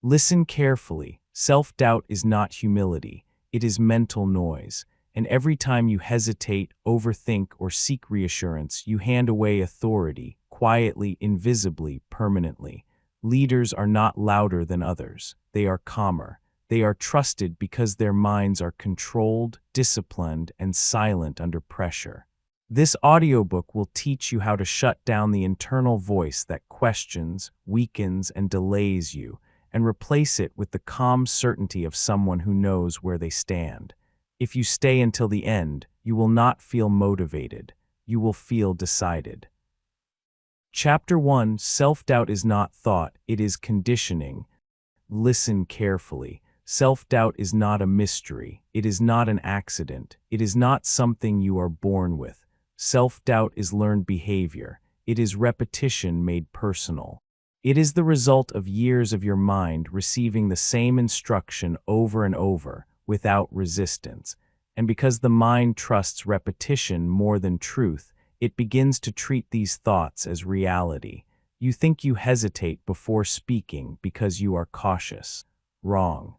Listen carefully. Self-doubt is not humility. It is mental noise. And every time you hesitate, overthink, or seek reassurance, you hand away authority, quietly, invisibly, permanently. Leaders are not louder than others. They are calmer. They are trusted because their minds are controlled, disciplined, and silent under pressure. This audiobook will teach you how to shut down the internal voice that questions, weakens, and delays you, and replace it with the calm certainty of someone who knows where they stand. If you stay until the end, you will not feel motivated. You will feel decided. Chapter 1: Self-doubt is not thought, it is conditioning. Listen carefully. Self-doubt is not a mystery. It is not an accident. It is not something you are born with. Self-doubt is learned behavior. It is repetition made personal. It is the result of years of your mind receiving the same instruction over and over, without resistance. And because the mind trusts repetition more than truth, it begins to treat these thoughts as reality. You think you hesitate before speaking because you are cautious. Wrong.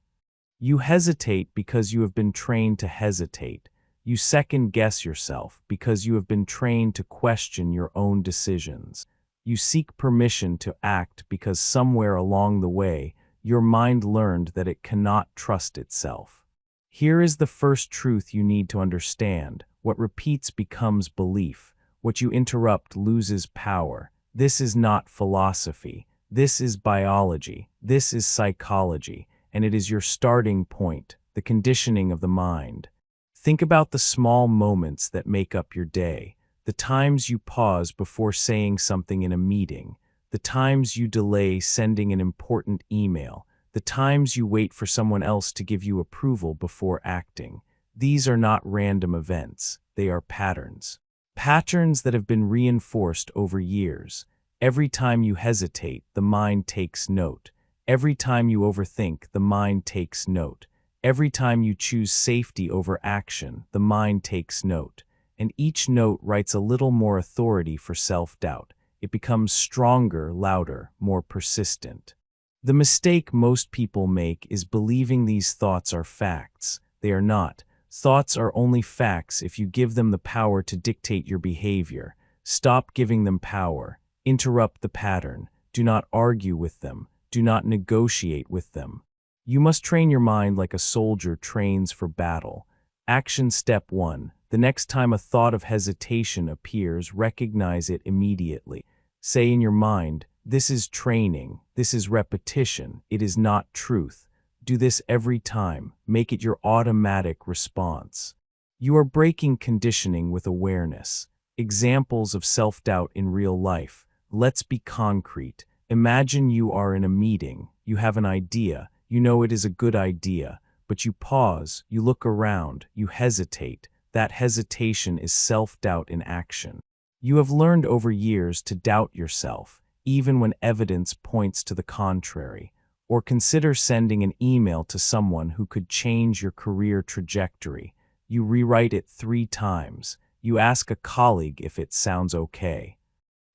You hesitate because you have been trained to hesitate. You second-guess yourself because you have been trained to question your own decisions. You seek permission to act because somewhere along the way, your mind learned that it cannot trust itself. Here is the first truth you need to understand. What repeats becomes belief. What you interrupt loses power. This is not philosophy. This is biology. This is psychology. And it is your starting point, the conditioning of the mind. Think about the small moments that make up your day. The times you pause before saying something in a meeting. The times you delay sending an important email. The times you wait for someone else to give you approval before acting. These are not random events. They are patterns. Patterns that have been reinforced over years. Every time you hesitate, the mind takes note. Every time you overthink, the mind takes note. Every time you choose safety over action, the mind takes note. And each note writes a little more authority for self-doubt. It becomes stronger, louder, more persistent. The mistake most people make is believing these thoughts are facts. They are not. Thoughts are only facts if you give them the power to dictate your behavior. Stop giving them power. Interrupt the pattern. Do not argue with them. Do not negotiate with them. You must train your mind like a soldier trains for battle. Action step 1. The next time a thought of hesitation appears, recognize it immediately. Say in your mind, "This is training. This is repetition. It is not truth." Do this every time. Make it your automatic response. You are breaking conditioning with awareness. Examples of self-doubt in real life. Let's be concrete. Imagine you are in a meeting. You have an idea. You know it is a good idea, but you pause, you look around, you hesitate. That hesitation is self-doubt in action. You have learned over years to doubt yourself, even when evidence points to the contrary. Or consider sending an email to someone who could change your career trajectory. You rewrite it 3 times. You ask a colleague if it sounds okay.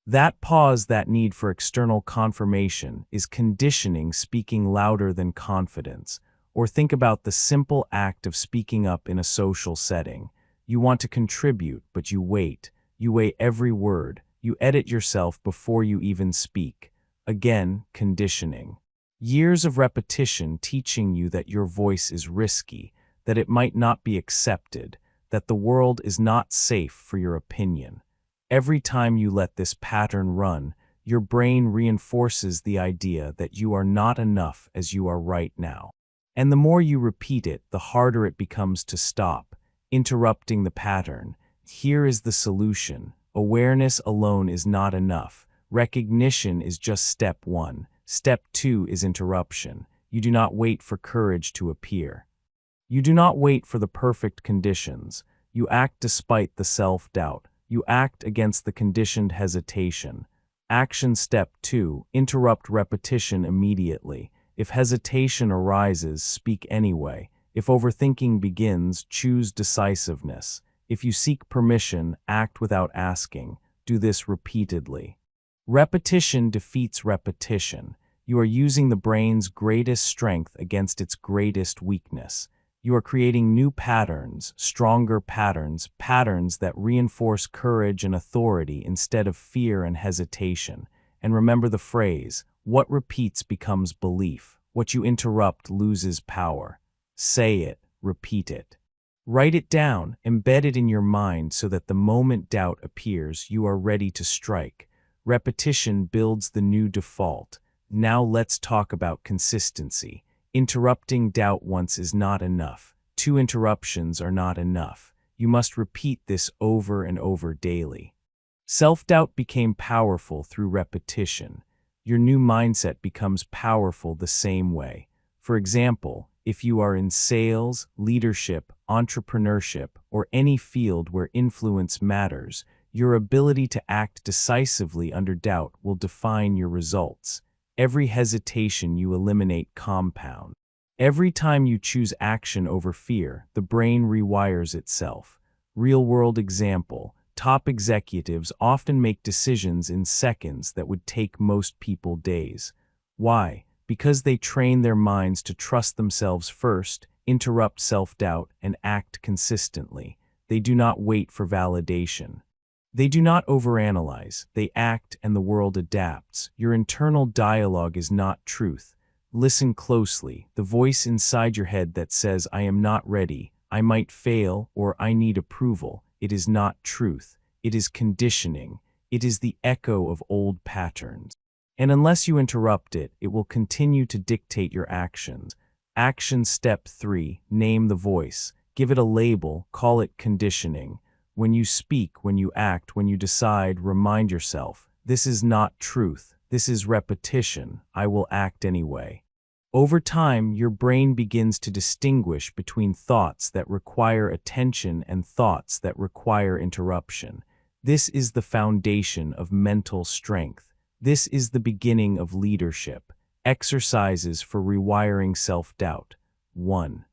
That pause, that need for external confirmation, is conditioning speaking louder than confidence. Or think about the simple act of speaking up in a social setting. You want to contribute, but you wait. You weigh every word. You edit yourself before you even speak. Again, conditioning. Years of repetition teaching you that your voice is risky, that it might not be accepted, that the world is not safe for your opinion. Every time you let this pattern run, your brain reinforces the idea that you are not enough as you are right now. And the more you repeat it, the harder it becomes to stop, interrupting the pattern. Here is the solution. Awareness alone is not enough. Recognition is just step 1. Step 2 is interruption. You do not wait for courage to appear. You do not wait for the perfect conditions. You act despite the self-doubt. You act against the conditioned hesitation. Action step 2, interrupt repetition immediately. If hesitation arises, speak anyway. If overthinking begins, choose decisiveness. If you seek permission, act without asking. Do this repeatedly. Repetition defeats repetition. You are using the brain's greatest strength against its greatest weakness. You are creating new patterns, stronger patterns, patterns that reinforce courage and authority instead of fear and hesitation. And remember the phrase, what repeats becomes belief. What you interrupt loses power. Say it, repeat it. Write it down, embed it in your mind so that the moment doubt appears, you are ready to strike. Repetition builds the new default. Now let's talk about consistency. Interrupting doubt once is not enough. 2 interruptions are not enough. You must repeat this over and over daily. Self-doubt became powerful through repetition. Your new mindset becomes powerful the same way. For example, if you are in sales, leadership, entrepreneurship, or any field where influence matters, your ability to act decisively under doubt will define your results. Every hesitation you eliminate compounds. Every time you choose action over fear, the brain rewires itself. Real-world example, top executives often make decisions in seconds that would take most people days. Why? Because they train their minds to trust themselves first, interrupt self-doubt, and act consistently. They do not wait for validation. They do not overanalyze, they act and the world adapts. Your internal dialogue is not truth. Listen closely, the voice inside your head that says, I am not ready, I might fail, or I need approval. It is not truth. It is conditioning. It is the echo of old patterns. And unless you interrupt it, it will continue to dictate your actions. Action step 3, name the voice. Give it a label, call it conditioning. When you speak, when you act, when you decide, remind yourself, this is not truth, this is repetition, I will act anyway. Over time, your brain begins to distinguish between thoughts that require attention and thoughts that require interruption. This is the foundation of mental strength. This is the beginning of leadership. Exercises for rewiring self-doubt. 1.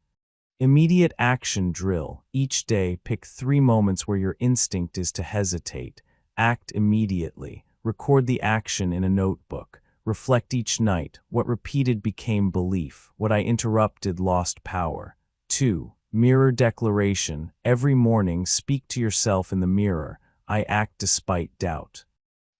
Immediate action drill. Each day, pick 3 moments where your instinct is to hesitate. Act immediately. Record the action in a notebook. Reflect each night. What repeated became belief. What I interrupted lost power. 2. Mirror declaration. Every morning, speak to yourself in the mirror. I act despite doubt.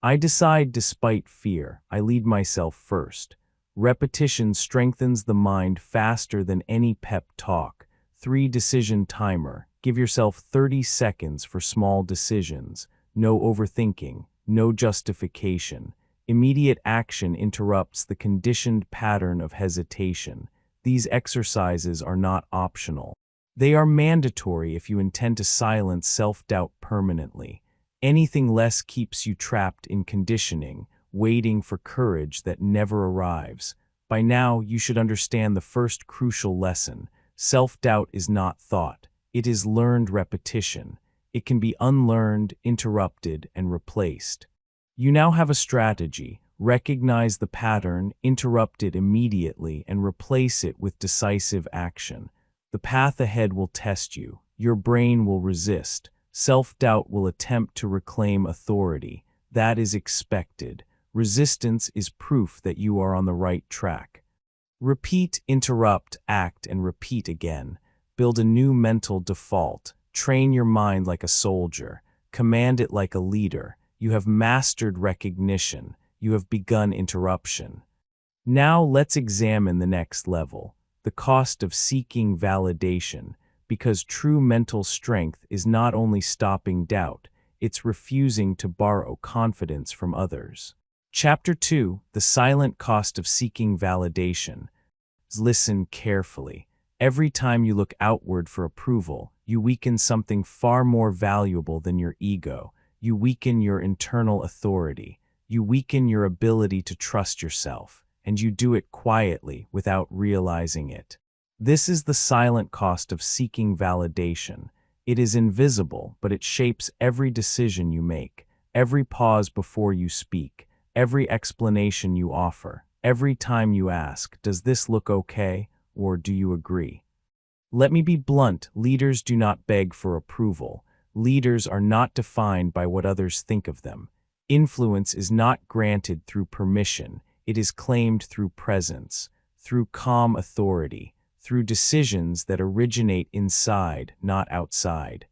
I decide despite fear. I lead myself first. Repetition strengthens the mind faster than any pep talk. 3. Decision timer. Give yourself 30 seconds for small decisions. No overthinking, no justification. Immediate action interrupts the conditioned pattern of hesitation. These exercises are not optional. They are mandatory if you intend to silence self-doubt permanently. Anything less keeps you trapped in conditioning, waiting for courage that never arrives. By now, you should understand the first crucial lesson. Self-doubt is not thought. It is learned repetition. It can be unlearned, interrupted, and replaced. You now have a strategy. Recognize the pattern, interrupt it immediately, and replace it with decisive action. The path ahead will test you. Your brain will resist. Self-doubt will attempt to reclaim authority. That is expected. Resistance is proof that you are on the right track. Repeat, interrupt, act, and repeat again. Build a new mental default. Train your mind like a soldier. Command it like a leader. You have mastered recognition. You have begun interruption. Now let's examine the next level, the cost of seeking validation, because true mental strength is not only stopping doubt, it's refusing to borrow confidence from others. Chapter 2, The Silent Cost of Seeking Validation. Listen carefully. Every time you look outward for approval, you weaken something far more valuable than your ego. You weaken your internal authority. You weaken your ability to trust yourself, and you do it quietly without realizing it. This is the silent cost of seeking validation. It is invisible, but it shapes every decision you make, every pause before you speak, every explanation you offer, every time you ask, does this look okay, or do you agree? Let me be blunt, leaders do not beg for approval. Leaders are not defined by what others think of them. Influence is not granted through permission, It is claimed through presence, through calm authority, through decisions that originate inside, not outside.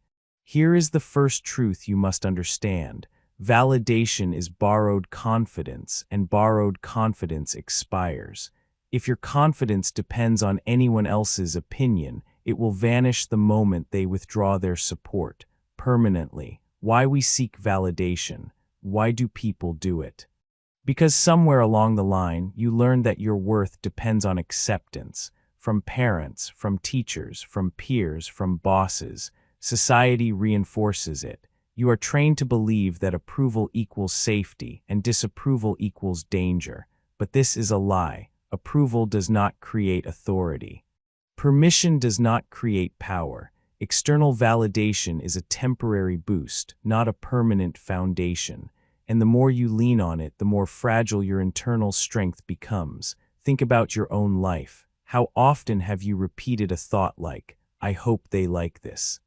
Here is the first truth you must understand. Validation is borrowed confidence, and borrowed confidence expires. If your confidence depends on anyone else's opinion, it will vanish the moment they withdraw their support, permanently. Why we seek validation? Why do people do it? Because somewhere along the line, you learn that your worth depends on acceptance, from parents, from teachers, from peers, from bosses. Society reinforces it. You are trained to believe that approval equals safety and disapproval equals danger. But this is a lie. Approval does not create authority. Permission does not create power. External validation is a temporary boost, not a permanent foundation. And the more you lean on it, the more fragile your internal strength becomes. Think about your own life. How often have you repeated a thought like, "I hope they like this.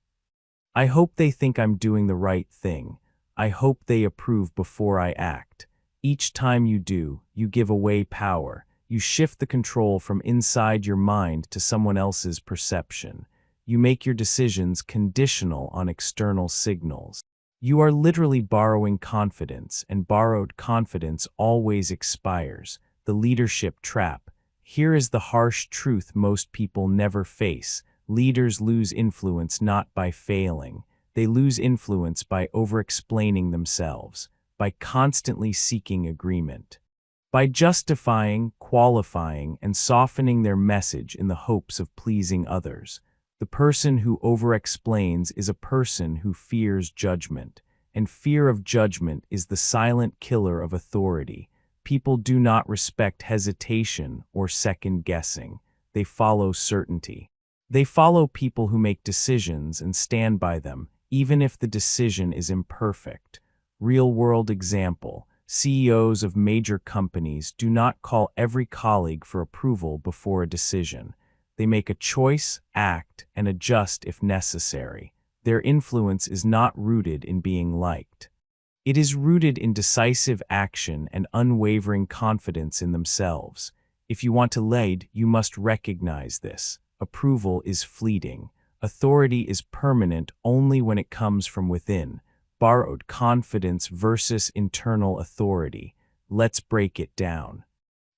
I hope they think I'm doing the right thing. I hope they approve before I act." Each time you do, you give away power. You shift the control from inside your mind to someone else's perception. You make your decisions conditional on external signals. You are literally borrowing confidence, and borrowed confidence always expires. The leadership trap. Here is the harsh truth most people never face. Leaders lose influence not by failing. They lose influence by over-explaining themselves, by constantly seeking agreement, by justifying, qualifying, and softening their message in the hopes of pleasing others. The person who over-explains is a person who fears judgment, and fear of judgment is the silent killer of authority. People do not respect hesitation or second-guessing. They follow certainty. They follow people who make decisions and stand by them, even if the decision is imperfect. Real-world example. CEOs of major companies do not call every colleague for approval before a decision. They make a choice, act, and adjust if necessary. Their influence is not rooted in being liked. It is rooted in decisive action and unwavering confidence in themselves. If you want to lead, you must recognize this. Approval is fleeting. Authority is permanent only when it comes from within. Borrowed confidence versus internal authority. Let's break it down.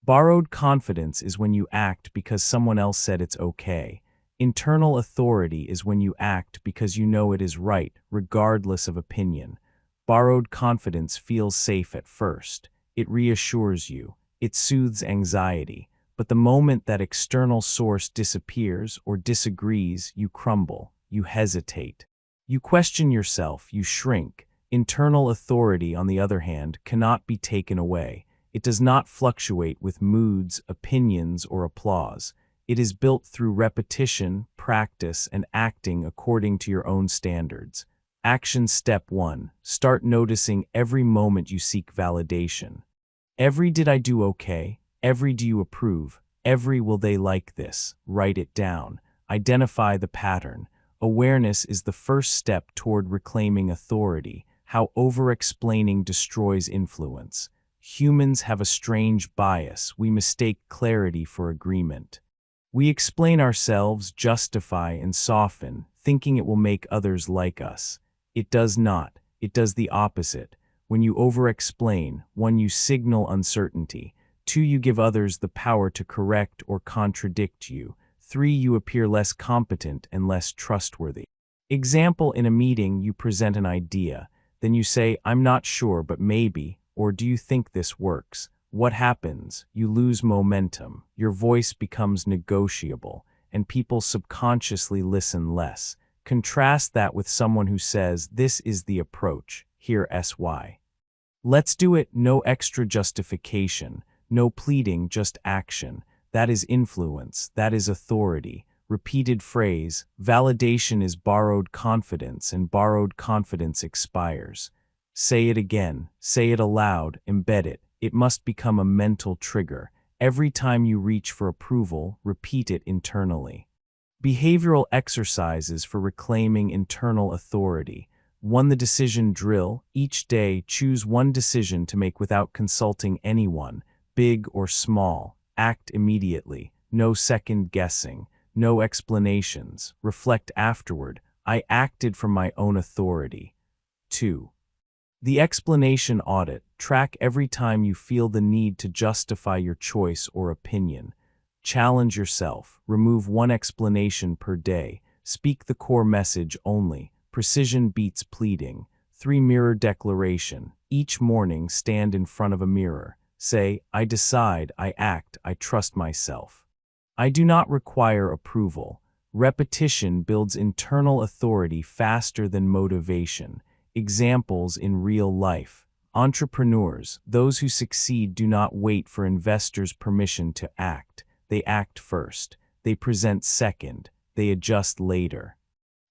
Borrowed confidence is when you act because someone else said it's okay. Internal authority is when you act because you know it is right, regardless of opinion. Borrowed confidence feels safe at first. It reassures you. It soothes anxiety. But the moment that external source disappears or disagrees, you crumble. You hesitate. You question yourself. You shrink. Internal authority, on the other hand, cannot be taken away. It does not fluctuate with moods, opinions, or applause. It is built through repetition, practice, and acting according to your own standards. Action step 1. Start noticing every moment you seek validation. Every "did I do okay?" Every "do you approve?" Every "will they like this?" Write it down. Identify the pattern. Awareness is the first step toward reclaiming authority. How over-explaining destroys influence. Humans have a strange bias. We mistake clarity for agreement. We explain ourselves, justify, and soften, thinking it will make others like us. It does not. It does the opposite. When you over-explain, 1, you signal uncertainty. 2, you give others the power to correct or contradict you. 3, you appear less competent and less trustworthy. Example: in a meeting, you present an idea. Then you say, "I'm not sure, but maybe," or "Do you think this works?" What happens? You lose momentum. Your voice becomes negotiable, and people subconsciously listen less. Contrast that with someone who says, "This is the approach. Here is why." Let's do it. No extra justification. No pleading, just action. That is influence. That is authority. Repeated phrase. Validation is borrowed confidence, and borrowed confidence expires. Say it again. Say it aloud. Embed it. It must become a mental trigger. Every time you reach for approval, repeat it internally. Behavioral exercises for reclaiming internal authority. 1. The decision drill. Each day, choose one decision to make without consulting anyone. big or small, act immediately, no second guessing, no explanations, reflect afterward. I acted from my own authority. 2. The explanation audit. Track every time you feel the need to justify your choice or opinion. Challenge yourself. Remove one explanation per day. Speak the core message only. Precision beats pleading. 3. Mirror declaration. Each morning, stand in front of a mirror. Say, I decide, I act, I trust myself. I do not require approval. Repetition builds internal authority faster than motivation. Examples in real life. Entrepreneurs, those who succeed, do not wait for investors' permission to act. They act first. They present second. They adjust later.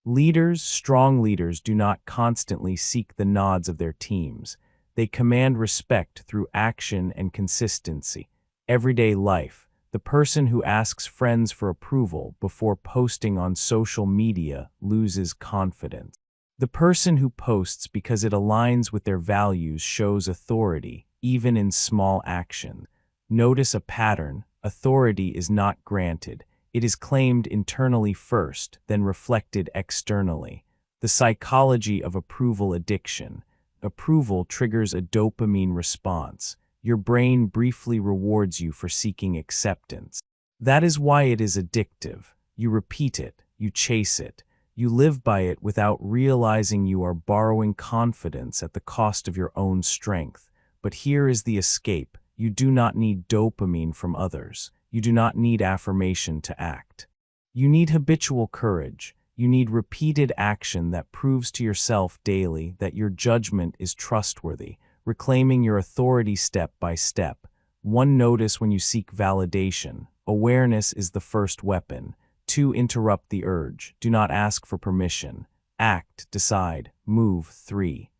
Leaders, strong leaders, do not constantly seek the nods of their teams. They command respect through action and consistency. Everyday life. The person who asks friends for approval before posting on social media loses confidence. The person who posts because it aligns with their values shows authority, even in small action. Notice a pattern. Authority is not granted. It is claimed internally first, then reflected externally. The psychology of approval addiction. Approval triggers a dopamine response. Your brain briefly rewards you for seeking acceptance. That is why it is addictive. You repeat it, you chase it. You live by it without realizing you are borrowing confidence at the cost of your own strength. But here is the escape. You do not need dopamine from others. You do not need affirmation to act. You need habitual courage. You need repeated action that proves to yourself daily that your judgment is trustworthy, reclaiming your authority step by step. 1. Notice when you seek validation. Awareness is the first weapon. 2. Interrupt the urge. Do not ask for permission. Act, decide, move. 3.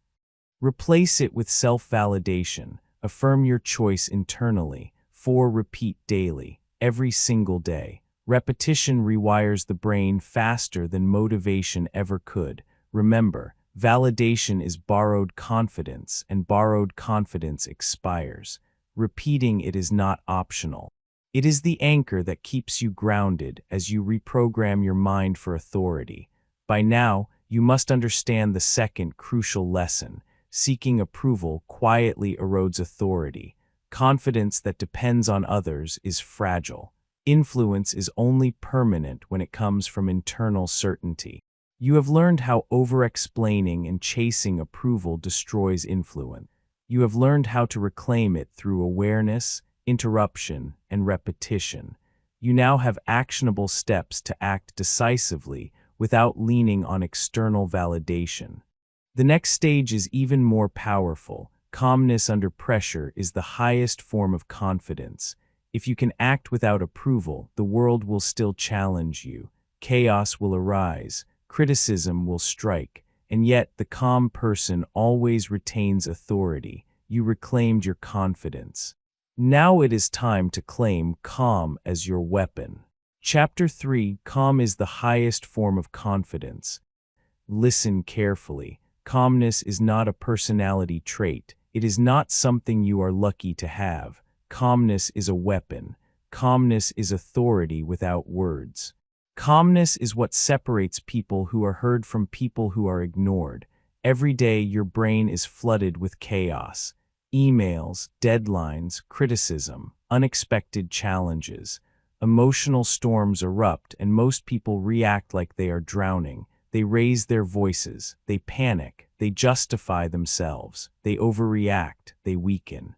Replace it with self-validation. Affirm your choice internally. 4. Repeat daily, every single day. Repetition rewires the brain faster than motivation ever could. Remember, validation is borrowed confidence, and borrowed confidence expires. Repeating it is not optional. It is the anchor that keeps you grounded as you reprogram your mind for authority. By now, you must understand the second crucial lesson. Seeking approval quietly erodes authority. Confidence that depends on others is fragile. Influence is only permanent when it comes from internal certainty. You have learned how over-explaining and chasing approval destroys influence. You have learned how to reclaim it through awareness, interruption, and repetition. You now have actionable steps to act decisively without leaning on external validation. The next stage is even more powerful. Calmness under pressure is the highest form of confidence. If you can act without approval, the world will still challenge you. Chaos will arise, criticism will strike, and yet the calm person always retains authority. You reclaimed your confidence. Now it is time to claim calm as your weapon. Chapter 3. Calm is the highest form of confidence. Listen carefully. Calmness is not a personality trait. It is not something you are lucky to have. Calmness is a weapon. Calmness is authority without words. Calmness is what separates people who are heard from people who are ignored. Every day your brain is flooded with chaos. Emails, deadlines, criticism, unexpected challenges. Emotional storms erupt and most people react like they are drowning. They raise their voices, they panic, they justify themselves, they overreact, they weaken.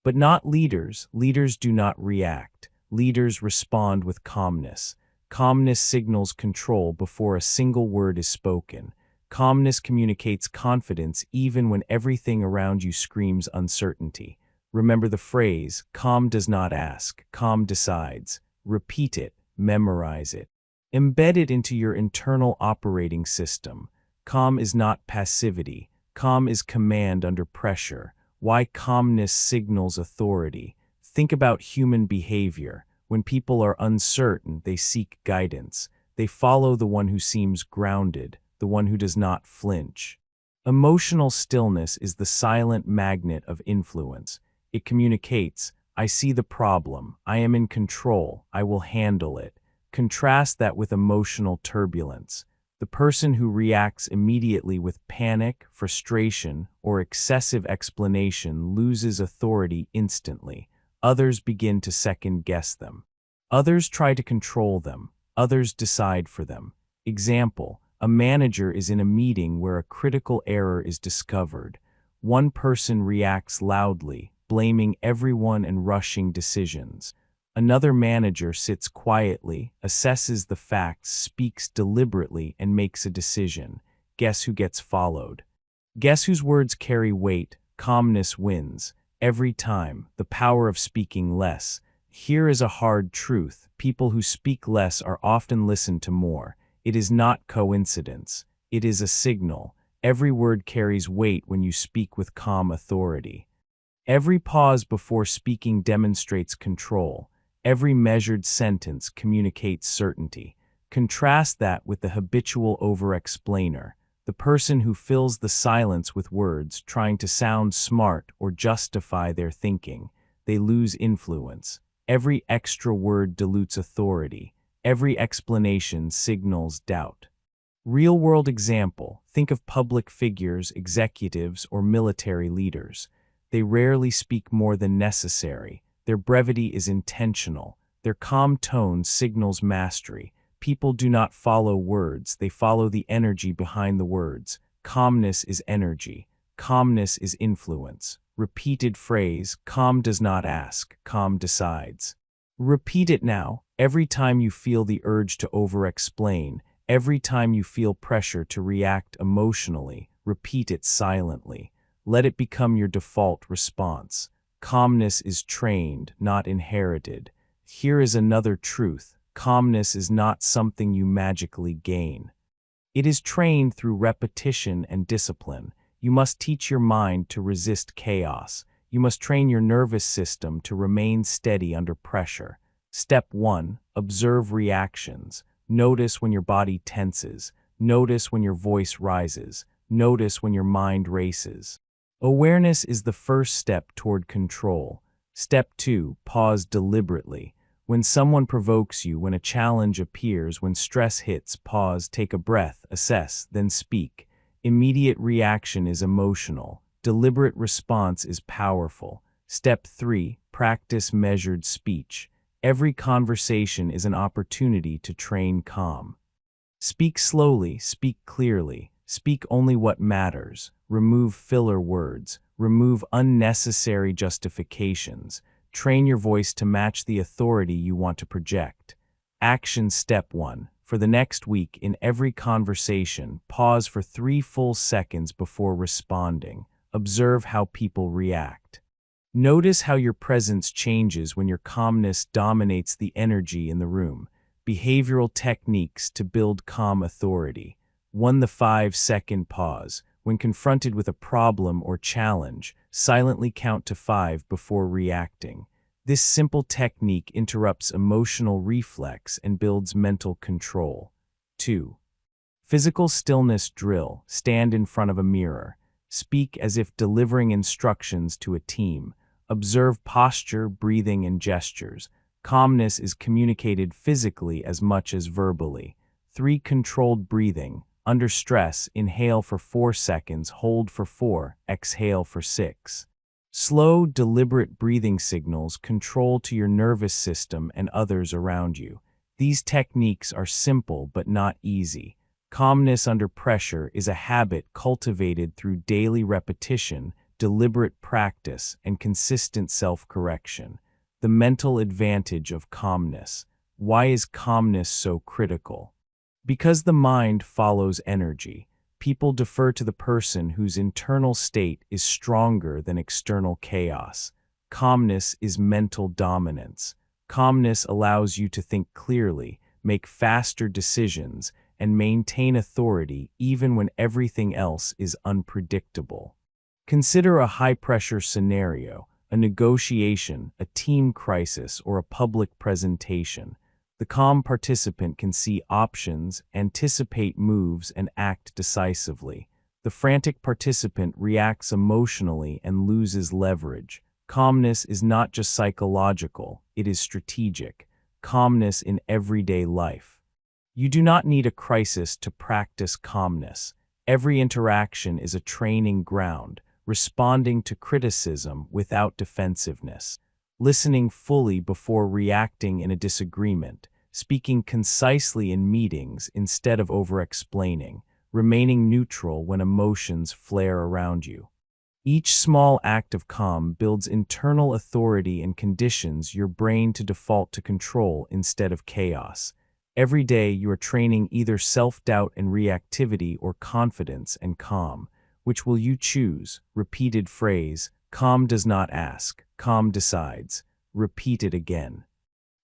But not leaders. Leaders do not react. Leaders respond with calmness. Calmness signals control before a single word is spoken. Calmness communicates confidence even when everything around you screams uncertainty. Remember the phrase, calm does not ask, calm decides. Repeat it, memorize it. Embed it into your internal operating system. Calm is not passivity. Calm is command under pressure. Why calmness signals authority. Think about human behavior. When people are uncertain, they seek guidance. They follow the one who seems grounded, the one who does not flinch. Emotional stillness is the silent magnet of influence. It communicates, I see the problem. I am in control. I will handle it. Contrast that with emotional turbulence. The person who reacts immediately with panic, frustration, or excessive explanation loses authority instantly. Others begin to second-guess them. Others try to control them. Others decide for them. Example: a manager is in a meeting where a critical error is discovered. One person reacts loudly, blaming everyone and rushing decisions. Another manager sits quietly, assesses the facts, speaks deliberately, and makes a decision. Guess who gets followed? Guess whose words carry weight? Calmness wins. Every time. The power of speaking less. Here is a hard truth. People who speak less are often listened to more. It is not coincidence. It is a signal. Every word carries weight when you speak with calm authority. Every pause before speaking demonstrates control. Every measured sentence communicates certainty. Contrast that with the habitual over-explainer, the person who fills the silence with words, trying to sound smart or justify their thinking. They lose influence. Every extra word dilutes authority. Every explanation signals doubt. Real-world example: think of public figures, executives, or military leaders. They rarely speak more than necessary. Their brevity is intentional. Their calm tone signals mastery. People do not follow words, they follow the energy behind the words. Calmness is energy. Calmness is influence. Repeated phrase: calm does not ask, calm decides. Repeat it now. Every time you feel the urge to over-explain, every time you feel pressure to react emotionally, repeat it silently. Let it become your default response. Calmness is trained, not inherited. Here is another truth: calmness is not something you magically gain. It is trained through repetition and discipline. You must teach your mind to resist chaos. You must train your nervous system to remain steady under pressure. Step 1. Observe reactions. Notice when your body tenses. Notice when your voice rises. Notice when your mind races. Awareness is the first step toward control. Step 2. Pause deliberately. When someone provokes you, when a challenge appears, when stress hits, pause, take a breath, assess, then speak. Immediate reaction is emotional. Deliberate response is powerful. Step 3. Practice measured speech. Every conversation is an opportunity to train calm. Speak slowly, speak clearly. Speak only what matters. Remove filler words. Remove unnecessary justifications. Train your voice to match the authority you want to project. Action Step 1. For the next week, in every conversation, pause for 3 full seconds before responding. Observe how people react. Notice how your presence changes when your calmness dominates the energy in the room. Behavioral techniques to build calm authority. 1. The 5-second pause. When confronted with a problem or challenge, silently count to 5 before reacting. This simple technique interrupts emotional reflex and builds mental control. 2. Physical stillness drill. Stand in front of a mirror. Speak as if delivering instructions to a team. Observe posture, breathing, and gestures. Calmness is communicated physically as much as verbally. 3. Controlled breathing. Under stress, inhale for 4 seconds, hold for 4, exhale for 6. Slow, deliberate breathing signals control to your nervous system and others around you. These techniques are simple but not easy. Calmness under pressure is a habit cultivated through daily repetition, deliberate practice, and consistent self-correction. The mental advantage of calmness. Why is calmness so critical? Because the mind follows energy. People defer to the person whose internal state is stronger than external chaos. Calmness is mental dominance. Calmness allows you to think clearly, make faster decisions, and maintain authority even when everything else is unpredictable. Consider a high-pressure scenario, a negotiation, a team crisis, or a public presentation. The calm participant can see options, anticipate moves, and act decisively. The frantic participant reacts emotionally and loses leverage. Calmness is not just psychological, it is strategic. Calmness in everyday life. You do not need a crisis to practice calmness. Every interaction is a training ground, responding to criticism without defensiveness, listening fully before reacting in a disagreement, speaking concisely in meetings instead of over-explaining, remaining neutral when emotions flare around you. Each small act of calm builds internal authority and conditions your brain to default to control instead of chaos. Every day you are training either self-doubt and reactivity or confidence and calm. Which will you choose? Repeated phrase, calm does not ask, calm decides. Repeat it again.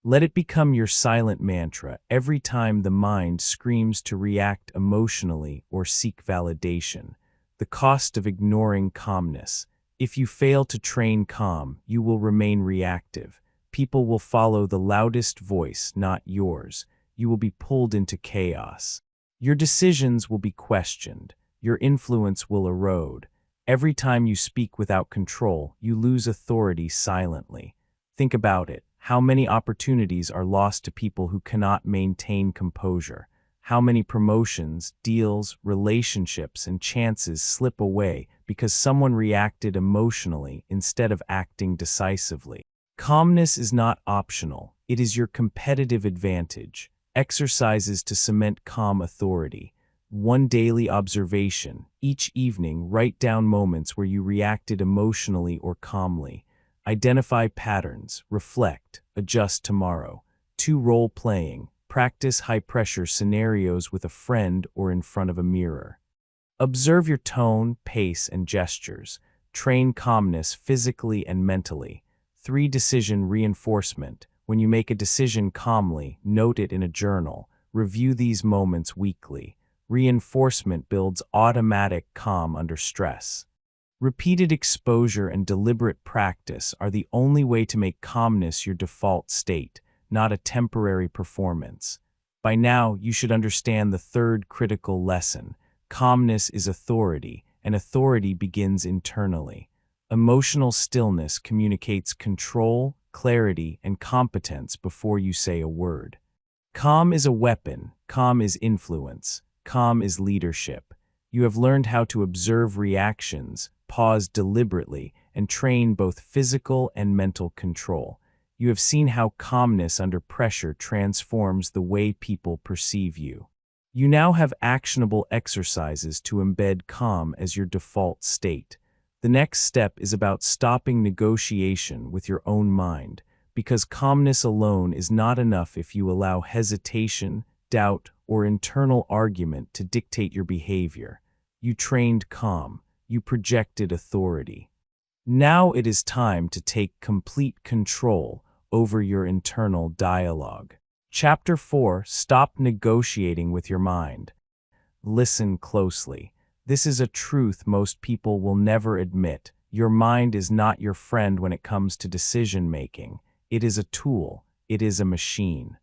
Let it become your silent mantra every time the mind screams to react emotionally or seek validation. The cost of ignoring calmness. If you fail to train calm, you will remain reactive. People will follow the loudest voice, not yours. You will be pulled into chaos. Your decisions will be questioned. Your influence will erode. Every time you speak without control, you lose authority silently. Think about it. How many opportunities are lost to people who cannot maintain composure? How many promotions, deals, relationships, and chances slip away because someone reacted emotionally instead of acting decisively? Calmness is not optional. It is your competitive advantage. Exercises to cement calm authority. One daily observation. Each evening, write down moments where you reacted emotionally or calmly. Identify patterns, reflect, adjust tomorrow. 2. Role-playing. Practice high-pressure scenarios with a friend or in front of a mirror. Observe your tone, pace, and gestures. Train calmness physically and mentally. 3. Decision reinforcement. When you make a decision calmly, note it in a journal. Review these moments weekly. Reinforcement builds automatic calm under stress. Repeated exposure and deliberate practice are the only way to make calmness your default state, not a temporary performance. By now, you should understand the third critical lesson. Calmness is authority, and authority begins internally. Emotional stillness communicates control, clarity, and competence before you say a word. Calm is a weapon. Calm is influence. Calm is leadership. You have learned how to observe reactions, pause deliberately, and train both physical and mental control. You have seen how calmness under pressure transforms the way people perceive you. You now have actionable exercises to embed calm as your default state. The next step is about stopping negotiation with your own mind, because calmness alone is not enough if you allow hesitation, doubt, or internal argument to dictate your behavior. You trained calm. You projected authority. Now it is time to take complete control over your internal dialogue. Chapter 4. Stop negotiating with your mind. Listen closely. This is a truth most people will never admit. Your mind is not your friend when it comes to decision-making. It is a tool. It is a machine.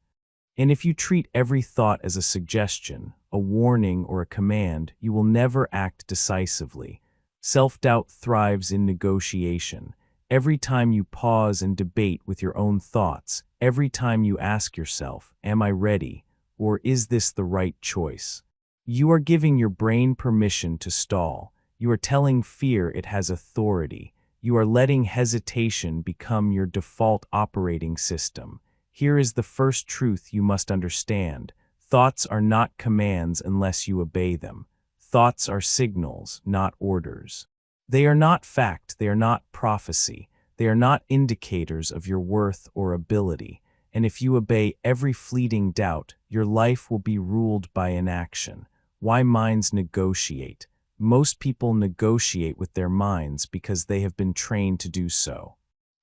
And if you treat every thought as a suggestion, a warning, or a command, you will never act decisively. Self-doubt thrives in negotiation. Every time you pause and debate with your own thoughts, every time you ask yourself, am I ready, or is this the right choice? You are giving your brain permission to stall. You are telling fear it has authority. You are letting hesitation become your default operating system. Here is the first truth you must understand. Thoughts are not commands unless you obey them. Thoughts are signals, not orders. They are not fact, they are not prophecy. They are not indicators of your worth or ability. And if you obey every fleeting doubt, your life will be ruled by inaction. Why minds negotiate? Most people negotiate with their minds because they have been trained to do so.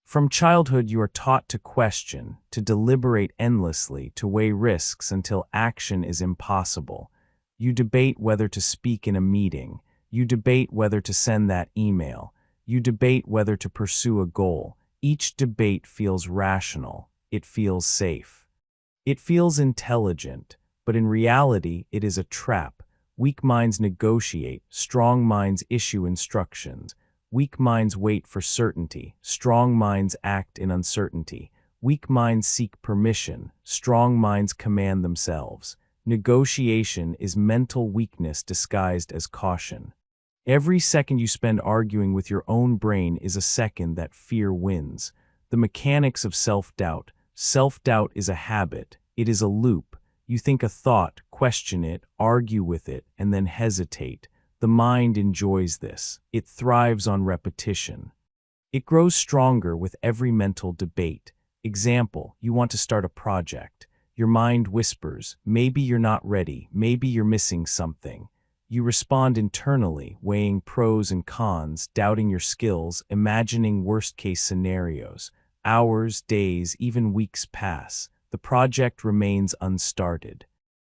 From childhood, you are taught to question, to deliberate endlessly, to weigh risks until action is impossible. You debate whether to speak in a meeting. You debate whether to send that email. You debate whether to pursue a goal. Each debate feels rational. It feels safe. It feels intelligent, but in reality, it is a trap. Weak minds negotiate. Strong minds issue instructions. Weak minds wait for certainty. Strong minds act in uncertainty. Weak minds seek permission. Strong minds command themselves. Negotiation is mental weakness disguised as caution. Every second you spend arguing with your own brain is a second that fear wins. The mechanics of self-doubt. Self-doubt is a habit. It is a loop. You think a thought, question it, argue with it, and then hesitate. The mind enjoys this. It thrives on repetition. It grows stronger with every mental debate. Example, you want to start a project. Your mind whispers, maybe you're not ready, maybe you're missing something. You respond internally, weighing pros and cons, doubting your skills, imagining worst-case scenarios. Hours, days, even weeks pass. The project remains unstarted.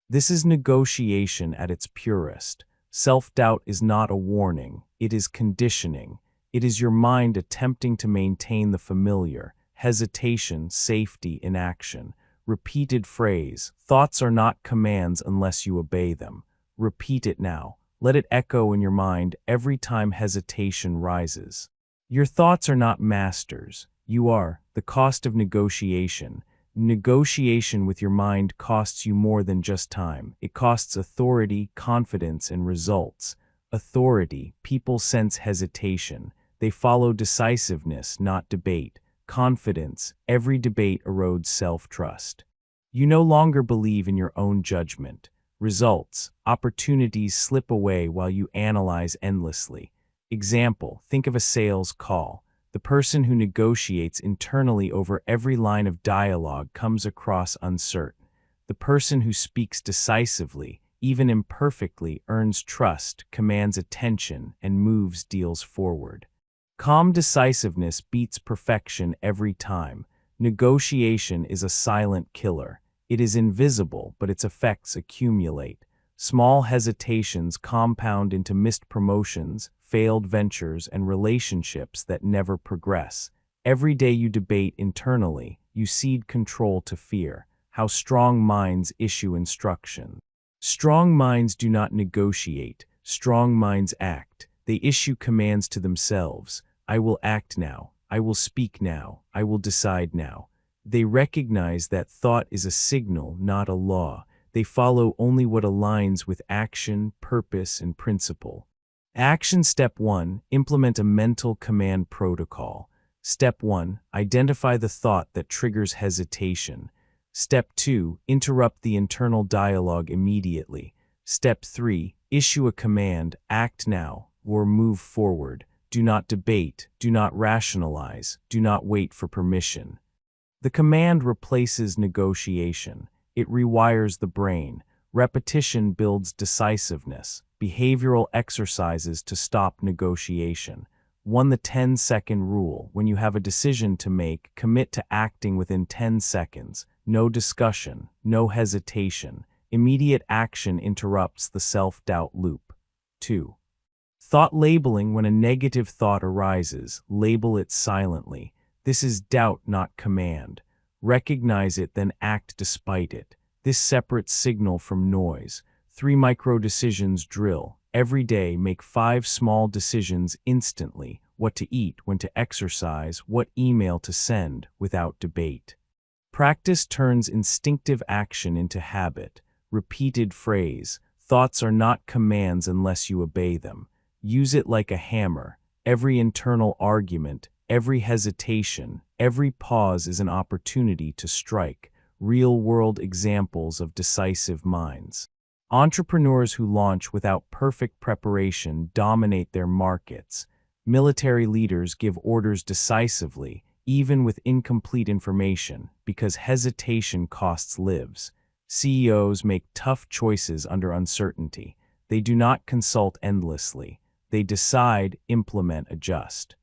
This is negotiation at its purest. Self-doubt is not a warning, it is conditioning. It is your mind attempting to maintain the familiar. Hesitation, safety, inaction. Repeated phrase, thoughts are not commands unless you obey them. Repeat it now. Let it echo in your mind every time hesitation rises. Your thoughts are not masters. You are. The cost of negotiation. Negotiation with your mind costs you more than just time. It costs authority, confidence, and results. Authority. People sense hesitation. They follow decisiveness, not debate. Confidence. Every debate erodes self-trust. You no longer believe in your own judgment. Results. Opportunities slip away while you analyze endlessly. Example. Think of a sales call. The person who negotiates internally over every line of dialogue comes across uncertain. The person who speaks decisively, even imperfectly, earns trust, commands attention, and moves deals forward. Calm decisiveness beats perfection every time. Negotiation is a silent killer. It is invisible, but its effects accumulate. Small hesitations compound into missed promotions, failed ventures, and relationships that never progress. Every day you debate internally, you cede control to fear. How strong minds issue instructions. Strong minds do not negotiate. Strong minds act. They issue commands to themselves. I will act now. I will speak now. I will decide now. They recognize that thought is a signal, not a law. They follow only what aligns with action, purpose, and principle. Action Step 1. Implement a mental command protocol. Step 1. Identify the thought that triggers hesitation. Step 2. Interrupt the internal dialogue immediately. Step 3. Issue a command, act now, or move forward. Do not debate, do not rationalize, do not wait for permission. The command replaces negotiation. It rewires the brain. Repetition builds decisiveness. Behavioral exercises to stop negotiation. 1. The 10-second rule. When you have a decision to make, commit to acting within 10 seconds. No discussion, no hesitation. Immediate action interrupts the self-doubt loop. 2. Thought labeling. When a negative thought arises, label it silently. This is doubt, not command. Recognize it, then act despite it. This separates signal from noise. 3. Micro-decisions drill. Every day, make 5 small decisions instantly. What to eat, when to exercise, what email to send, without debate. Practice turns instinctive action into habit. Repeated phrase. Thoughts are not commands unless you obey them. Use it like a hammer. Every internal argument, every hesitation, every pause is an opportunity to strike. Real-world examples of decisive minds. Entrepreneurs who launch without perfect preparation dominate their markets. Military leaders give orders decisively, even with incomplete information, because hesitation costs lives. CEOs make tough choices under uncertainty. They do not consult endlessly. They decide, implement, adjust.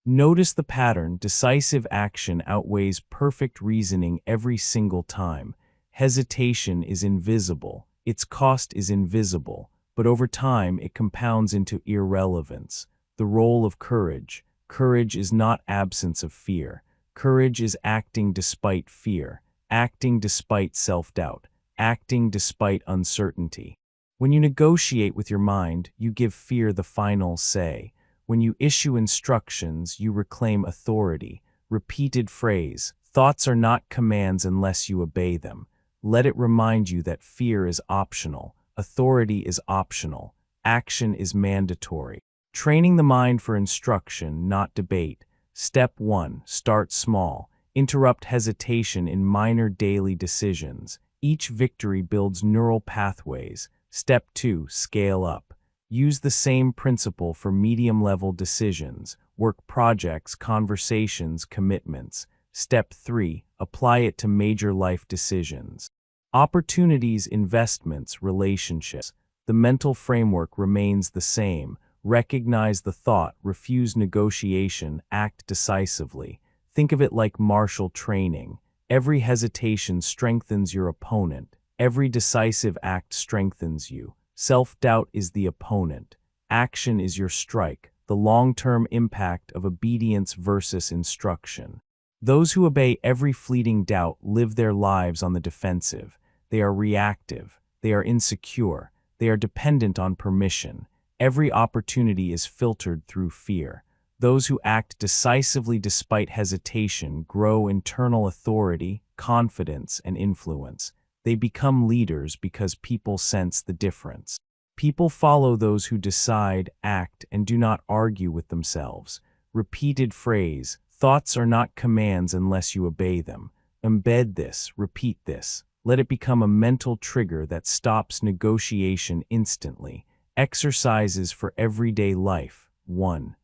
Notice the pattern. Decisive action outweighs perfect reasoning every single time. Hesitation is invisible. Its cost is invisible, but over time it compounds into irrelevance. The role of courage. Courage is not absence of fear. Courage is acting despite fear, acting despite self-doubt, acting despite uncertainty. When you negotiate with your mind, you give fear the final say. When you issue instructions, you reclaim authority. Repeated phrase, thoughts are not commands unless you obey them. Let it remind you that fear is optional, authority is optional, action is mandatory. Training the mind for instruction, not debate. Step 1. Start small. Interrupt hesitation in minor daily decisions. Each victory builds neural pathways. Step 2. Scale up. Use the same principle for medium-level decisions, work projects, conversations, commitments. Step 3. Apply it to major life decisions. Opportunities, investments, relationships. The mental framework remains the same. Recognize the thought, refuse negotiation, act decisively. Think of it like martial training. Every hesitation strengthens your opponent. Every decisive act strengthens you. Self-doubt is the opponent. Action is your strike, the long-term impact of obedience versus instruction. Those who obey every fleeting doubt live their lives on the defensive. They are reactive. They are insecure. They are dependent on permission. Every opportunity is filtered through fear. Those who act decisively despite hesitation grow internal authority, confidence, and influence. They become leaders because people sense the difference. People follow those who decide, act, and do not argue with themselves. Repeated phrase, thoughts are not commands unless you obey them. Embed this, repeat this. Let it become a mental trigger that stops negotiation instantly. Exercises for everyday life. 1.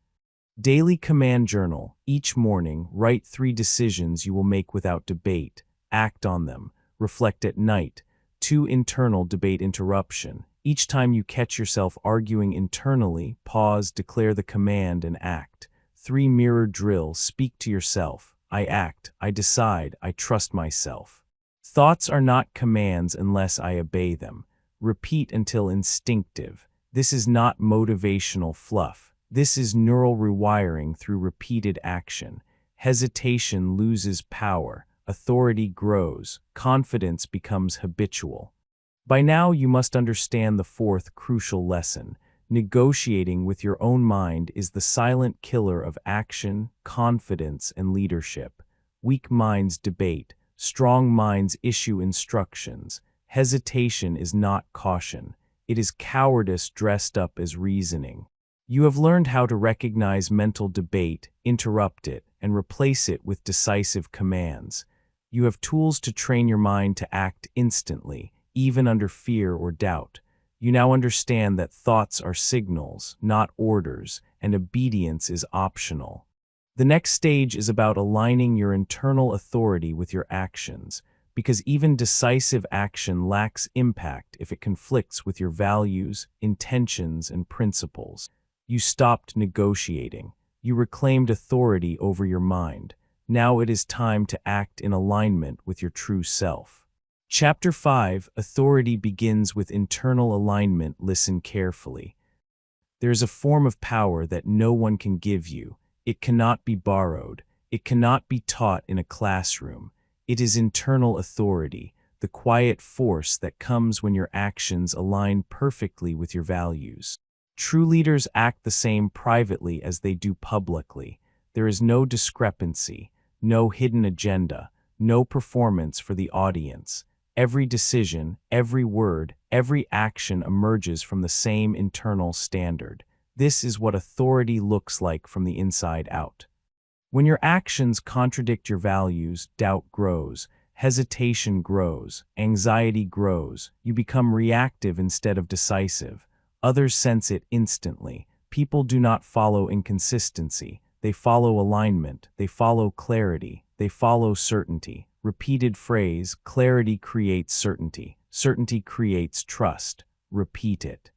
Daily command journal. Each morning, write 3 decisions you will make without debate. Act on them. Reflect at night. 2. Internal debate interruption. Each time you catch yourself arguing internally, pause, declare the command, and act. 3. Mirror drill. Speak to yourself. I act. I decide. I trust myself. Thoughts are not commands unless I obey them. Repeat until instinctive. This is not motivational fluff. This is neural rewiring through repeated action. Hesitation loses power. Authority grows. Confidence becomes habitual. By now, you must understand the 4th crucial lesson. Negotiating with your own mind is the silent killer of action, confidence, and leadership. Weak minds debate. Strong minds issue instructions. Hesitation is not caution. It is cowardice dressed up as reasoning. You have learned how to recognize mental debate, interrupt it, and replace it with decisive commands. You have tools to train your mind to act instantly, even under fear or doubt. You now understand that thoughts are signals, not orders, and obedience is optional. The next stage is about aligning your internal authority with your actions, because even decisive action lacks impact if it conflicts with your values, intentions, and principles. You stopped negotiating. You reclaimed authority over your mind. Now it is time to act in alignment with your true self. Chapter 5, Authority begins with internal alignment. Listen carefully. There is a form of power that no one can give you. It cannot be borrowed. It cannot be taught in a classroom. It is internal authority, the quiet force that comes when your actions align perfectly with your values. True leaders act the same privately as they do publicly. There is no discrepancy, no hidden agenda, no performance for the audience. Every decision, every word, every action emerges from the same internal standard. This is what authority looks like from the inside out. When your actions contradict your values, doubt grows, hesitation grows, anxiety grows. You become reactive instead of decisive. Others sense it instantly. People do not follow inconsistency. They follow alignment. They follow clarity. They follow certainty. Repeated phrase, clarity creates certainty. Certainty creates trust. Repeat it.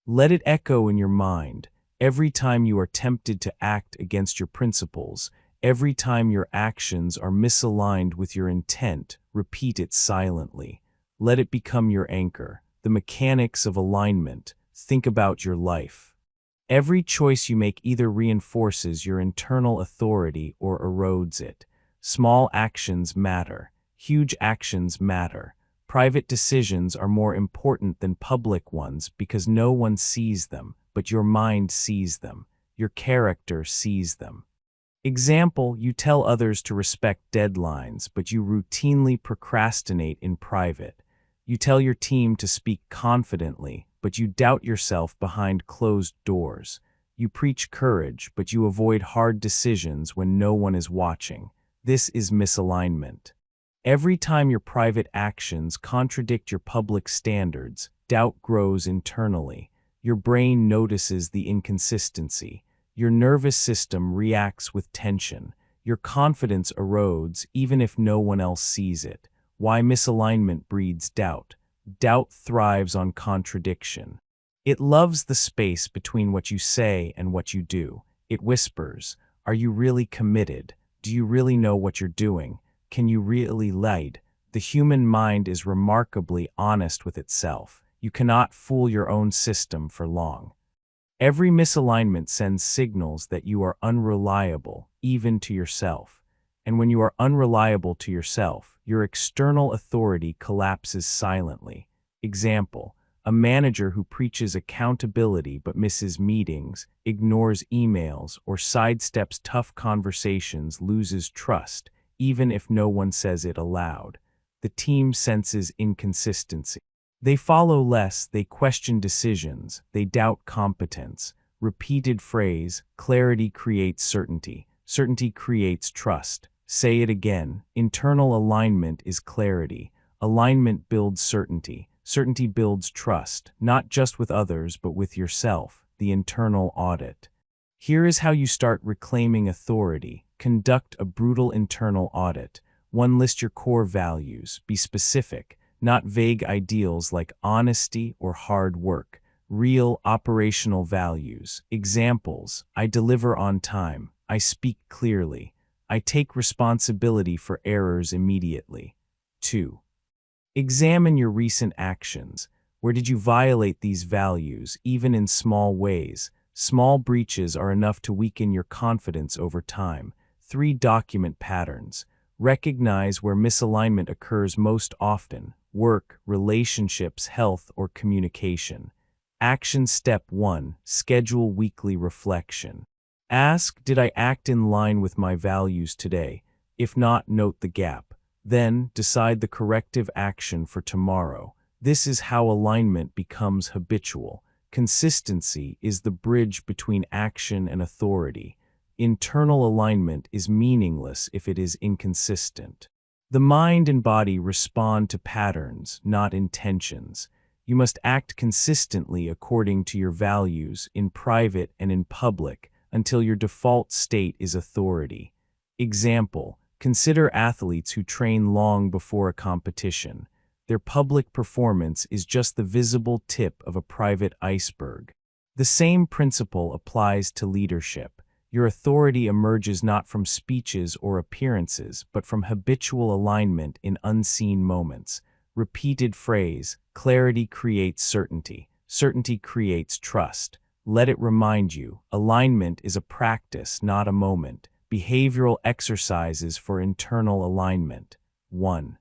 Let it echo in your mind. Every time you are tempted to act against your principles, every time your actions are misaligned with your intent, repeat it silently. Let it become your anchor. The mechanics of alignment. Think about your life. Every choice you make either reinforces your internal authority or erodes it. Small actions matter. Huge actions matter. Private decisions are more important than public ones because no one sees them, but your mind sees them. your character sees them. Example, you tell others to respect deadlines, but you routinely procrastinate in private. You tell your team to speak confidently, but you doubt yourself behind closed doors. You preach courage, but you avoid hard decisions when no one is watching. This is misalignment. Every time your private actions contradict your public standards, doubt grows internally. Your brain notices the inconsistency. Your nervous system reacts with tension. Your confidence erodes even if no one else sees it. Why misalignment breeds doubt? Doubt thrives on contradiction. It loves the space between what you say and what you do. It whispers, "Are you really committed? Do you really know what you're doing? Can you really lead?" The human mind is remarkably honest with itself. You cannot fool your own system for long. Every misalignment sends signals that you are unreliable, even to yourself. And when you are unreliable to yourself, your external authority collapses silently. Example, a manager who preaches accountability but misses meetings, ignores emails, or sidesteps tough conversations loses trust, even if no one says it aloud. The team senses inconsistency. They follow less, they question decisions, they doubt competence. Repeated phrase, clarity creates certainty. Certainty creates trust. Say it again, internal alignment is clarity. Alignment builds certainty. Certainty builds trust, not just with others but with yourself, the internal audit. Here is how you start reclaiming authority. Conduct a brutal internal audit. 1. List your core values. Be specific, not vague ideals like honesty or hard work. Real operational values. Examples, I deliver on time. I speak clearly. I take responsibility for errors immediately. 2. Examine your recent actions. Where did you violate these values, even in small ways? Small breaches are enough to weaken your confidence over time. 3. Document patterns. Recognize where misalignment occurs most often: work, relationships, health, or communication. Action Step 1. Schedule weekly reflection. Ask, did I act in line with my values today? If not, note the gap. Then, decide the corrective action for tomorrow. This is how alignment becomes habitual. Consistency is the bridge between action and authority. Internal alignment is meaningless if it is inconsistent. The mind and body respond to patterns, not intentions. You must act consistently according to your values, in private and in public, until your default state is authority. Example, consider athletes who train long before a competition. Their public performance is just the visible tip of a private iceberg. The same principle applies to leadership. Your authority emerges not from speeches or appearances, but from habitual alignment in unseen moments. Repeated phrase, clarity creates certainty. Certainty creates trust. Let it remind you, alignment is a practice, not a moment. Behavioral exercises for internal alignment. 1.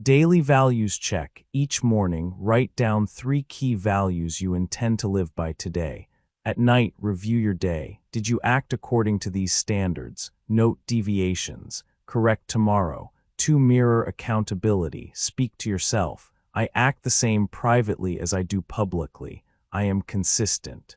Daily values check. Each morning, write down 3 key values you intend to live by today. At night, review your day. Did you act according to these standards? Note deviations. Correct tomorrow. 2. Mirror accountability. Speak to yourself. I act the same privately as I do publicly. I am consistent.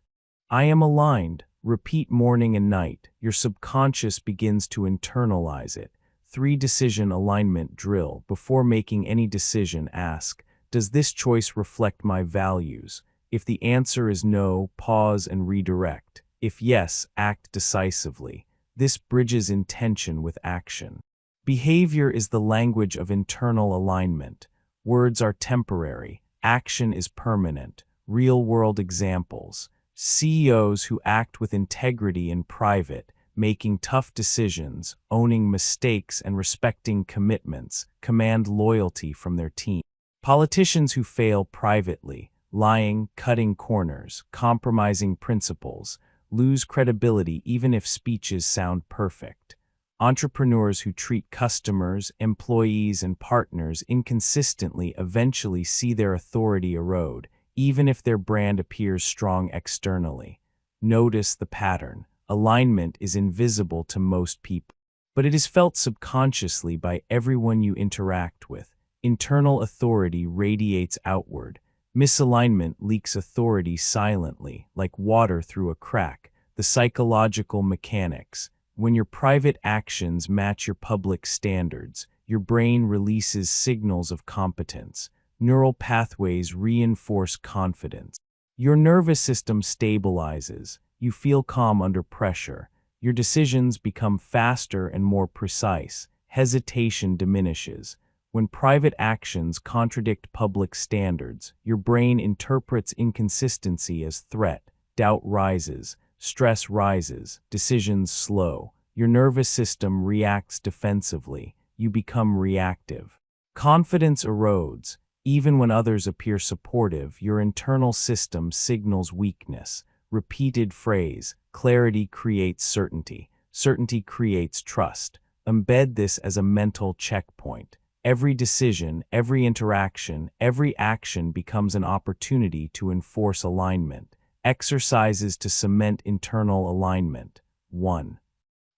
I am aligned. Repeat morning and night. Your subconscious begins to internalize it. 3. Decision alignment drill. Before making any decision, ask, does this choice reflect my values? If the answer is no, pause and redirect. If yes, act decisively. This bridges intention with action. Behavior is the language of internal alignment. Words are temporary. Action is permanent. Real-world examples. CEOs who act with integrity in private, making tough decisions, owning mistakes, and respecting commitments, command loyalty from their team. Politicians who fail privately, lying, cutting corners, compromising principles, lose credibility even if speeches sound perfect. Entrepreneurs who treat customers, employees, and partners inconsistently eventually see their authority erode, even if their brand appears strong externally. Notice the pattern. Alignment is invisible to most people, but it is felt subconsciously by everyone you interact with. Internal authority radiates outward. Misalignment leaks authority silently, like water through a crack. The psychological mechanics. When your private actions match your public standards, your brain releases signals of competence. Neural pathways reinforce confidence. Your nervous system stabilizes. You feel calm under pressure. Your decisions become faster and more precise. Hesitation diminishes. When private actions contradict public standards, your brain interprets inconsistency as threat. Doubt rises. Stress rises. Decisions slow. Your nervous system reacts defensively. You become reactive. Confidence erodes. Even when others appear supportive, your internal system signals weakness. Repeated phrase, clarity creates certainty. Certainty creates trust. Embed this as a mental checkpoint. Every decision, every interaction, every action becomes an opportunity to enforce alignment. Exercises to cement internal alignment. 1.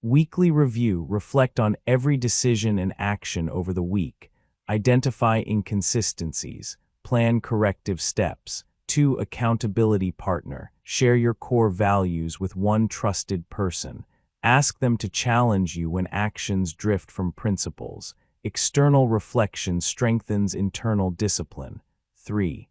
Weekly review. Reflect on every decision and action over the week. Identify inconsistencies. Plan corrective steps. 2. Accountability partner. Share your core values with one trusted person. Ask them to challenge you when actions drift from principles. External reflection strengthens internal discipline. 3.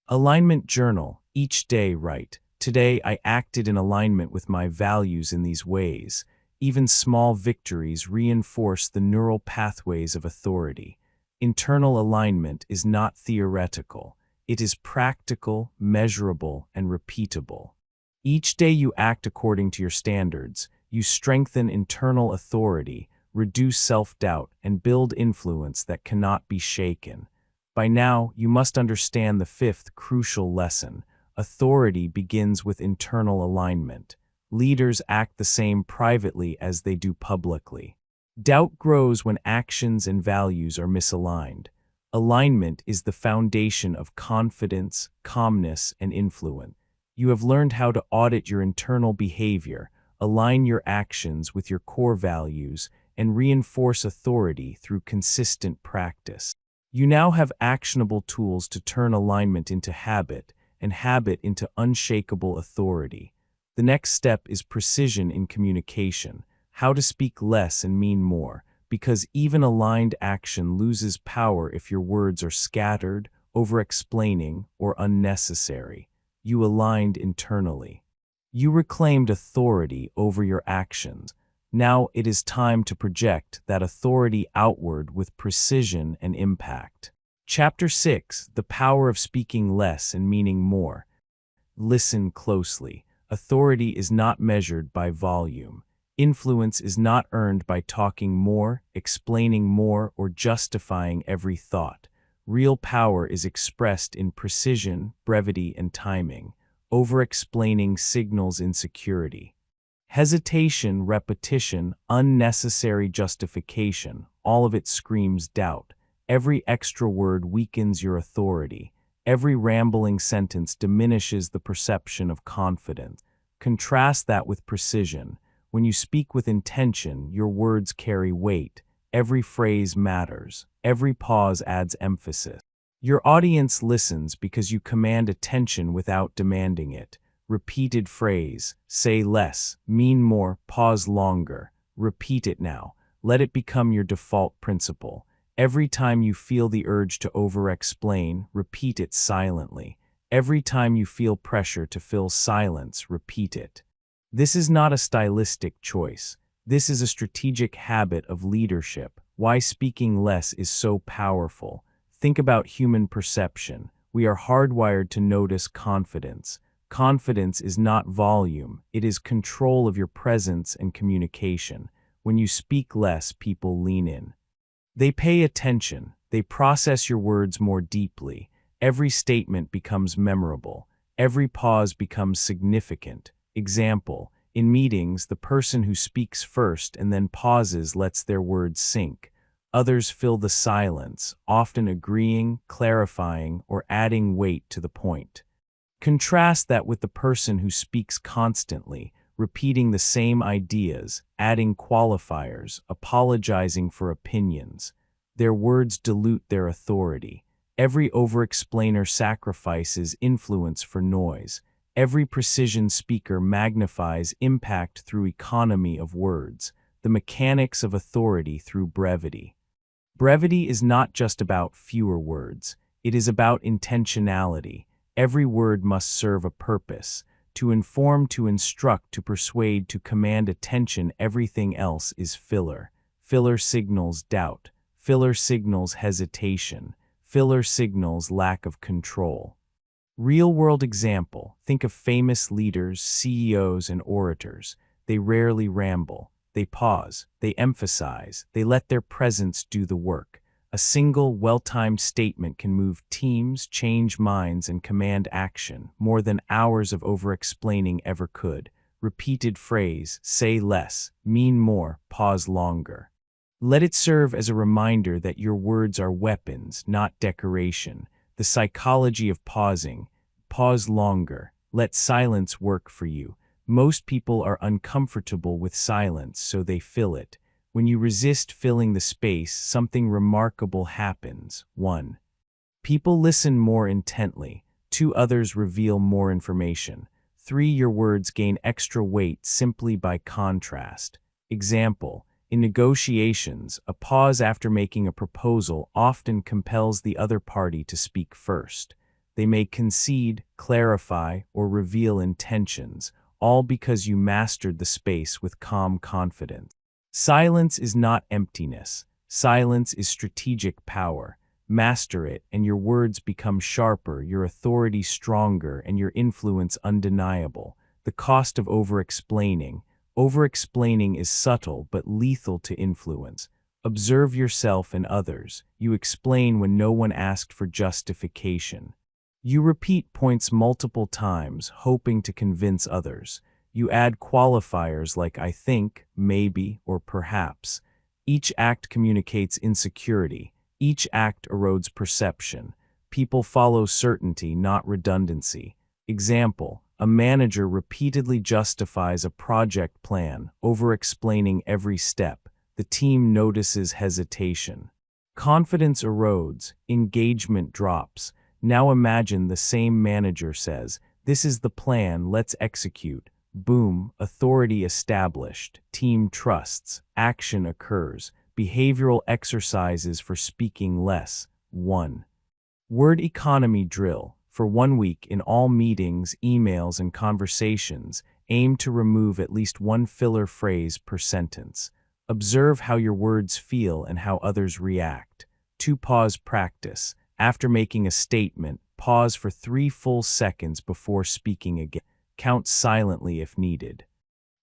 Alignment journal. Each day write, "Today I acted in alignment with my values in these ways." Even small victories reinforce the neural pathways of authority. Internal alignment is not theoretical. It is practical, measurable, and repeatable. Each day you act according to your standards, you strengthen internal authority, reduce self-doubt, and build influence that cannot be shaken. By now, you must understand the fifth crucial lesson. Authority begins with internal alignment. Leaders act the same privately as they do publicly. Doubt grows when actions and values are misaligned. Alignment is the foundation of confidence, calmness, and influence. You have learned how to audit your internal behavior, align your actions with your core values, and reinforce authority through consistent practice. You now have actionable tools to turn alignment into habit, and habit into unshakable authority. The next step is precision in communication, how to speak less and mean more, because even aligned action loses power if your words are scattered, over-explaining, or unnecessary. You aligned internally. You reclaimed authority over your actions. Now it is time to project that authority outward with precision and impact. Chapter 6: The Power of Speaking Less and Meaning More. Listen closely. Authority is not measured by volume. Influence is not earned by talking more, explaining more, or justifying every thought. Real power is expressed in precision, brevity, and timing. Over-explaining signals insecurity. Hesitation, repetition, unnecessary justification, all of it screams doubt. Every extra word weakens your authority. Every rambling sentence diminishes the perception of confidence. Contrast that with precision. When you speak with intention, your words carry weight. Every phrase matters. Every pause adds emphasis. Your audience listens because you command attention without demanding it. Repeated phrase, say less, mean more, pause longer. Repeat it now. Let it become your default principle. Every time you feel the urge to over-explain, repeat it silently. Every time you feel pressure to fill silence, repeat it. This is not a stylistic choice. This is a strategic habit of leadership. Why speaking less is so powerful. Think about human perception. We are hardwired to notice confidence. Confidence is not volume. It is control of your presence and communication. When you speak less, people lean in. They pay attention. They process your words more deeply. Every statement becomes memorable. Every pause becomes significant. Example: in meetings, the person who speaks first and then pauses lets their words sink. Others fill the silence, often agreeing, clarifying, or adding weight to the point. Contrast that with the person who speaks constantly, repeating the same ideas, adding qualifiers, apologizing for opinions. Their words dilute their authority. Every over-explainer sacrifices influence for noise. Every precision speaker magnifies impact through economy of words, the mechanics of authority through brevity. Brevity is not just about fewer words. It is about intentionality. Every word must serve a purpose. To inform, to instruct, to persuade, to command attention. Everything else is filler. Filler signals doubt. Filler signals hesitation. Filler signals lack of control. Real-world example. Think of famous leaders, CEOs, and orators. They rarely ramble. They pause. They emphasize. They let their presence do the work. A single, well-timed statement can move teams, change minds, and command action more than hours of over-explaining ever could. Repeated phrase, say less, mean more, pause longer. Let it serve as a reminder that your words are weapons, not decoration. The psychology of pausing. Pause longer. Let silence work for you. Most people are uncomfortable with silence, so they fill it. When you resist filling the space, something remarkable happens. 1. People listen more intently. 2. Others reveal more information. 3. Your words gain extra weight simply by contrast. Example. In negotiations, a pause after making a proposal often compels the other party to speak first. They may concede, clarify, or reveal intentions, all because you mastered the space with calm confidence. Silence is not emptiness. Silence is strategic power. Master it, and your words become sharper, your authority stronger, and your influence undeniable. The cost of over-explaining. Over-explaining is subtle but lethal to influence. Observe yourself and others. You explain when no one asked for justification. You repeat points multiple times, hoping to convince others. You add qualifiers like I think, maybe, or perhaps. Each act communicates insecurity. Each act erodes perception. People follow certainty, not redundancy. Example. A manager repeatedly justifies a project plan, over-explaining every step. The team notices hesitation. Confidence erodes, engagement drops. Now imagine the same manager says, "This is the plan, let's execute." Boom, authority established, team trusts, action occurs. Behavioral exercises for speaking less. 1. Word economy drill. For 1 week in all meetings, emails, and conversations, aim to remove at least one filler phrase per sentence. Observe how your words feel and how others react. 2. Pause practice. After making a statement, pause for 3 full seconds before speaking again. Count silently if needed.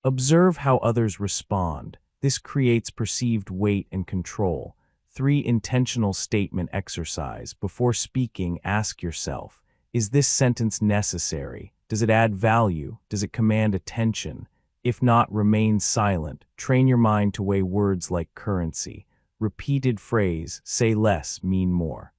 Observe how others respond. This creates perceived weight and control. 3. Intentional statement exercise. Before speaking, ask yourself, is this sentence necessary? Does it add value? Does it command attention? If not, remain silent. Train your mind to weigh words like currency. Repeated phrase, say less, mean more.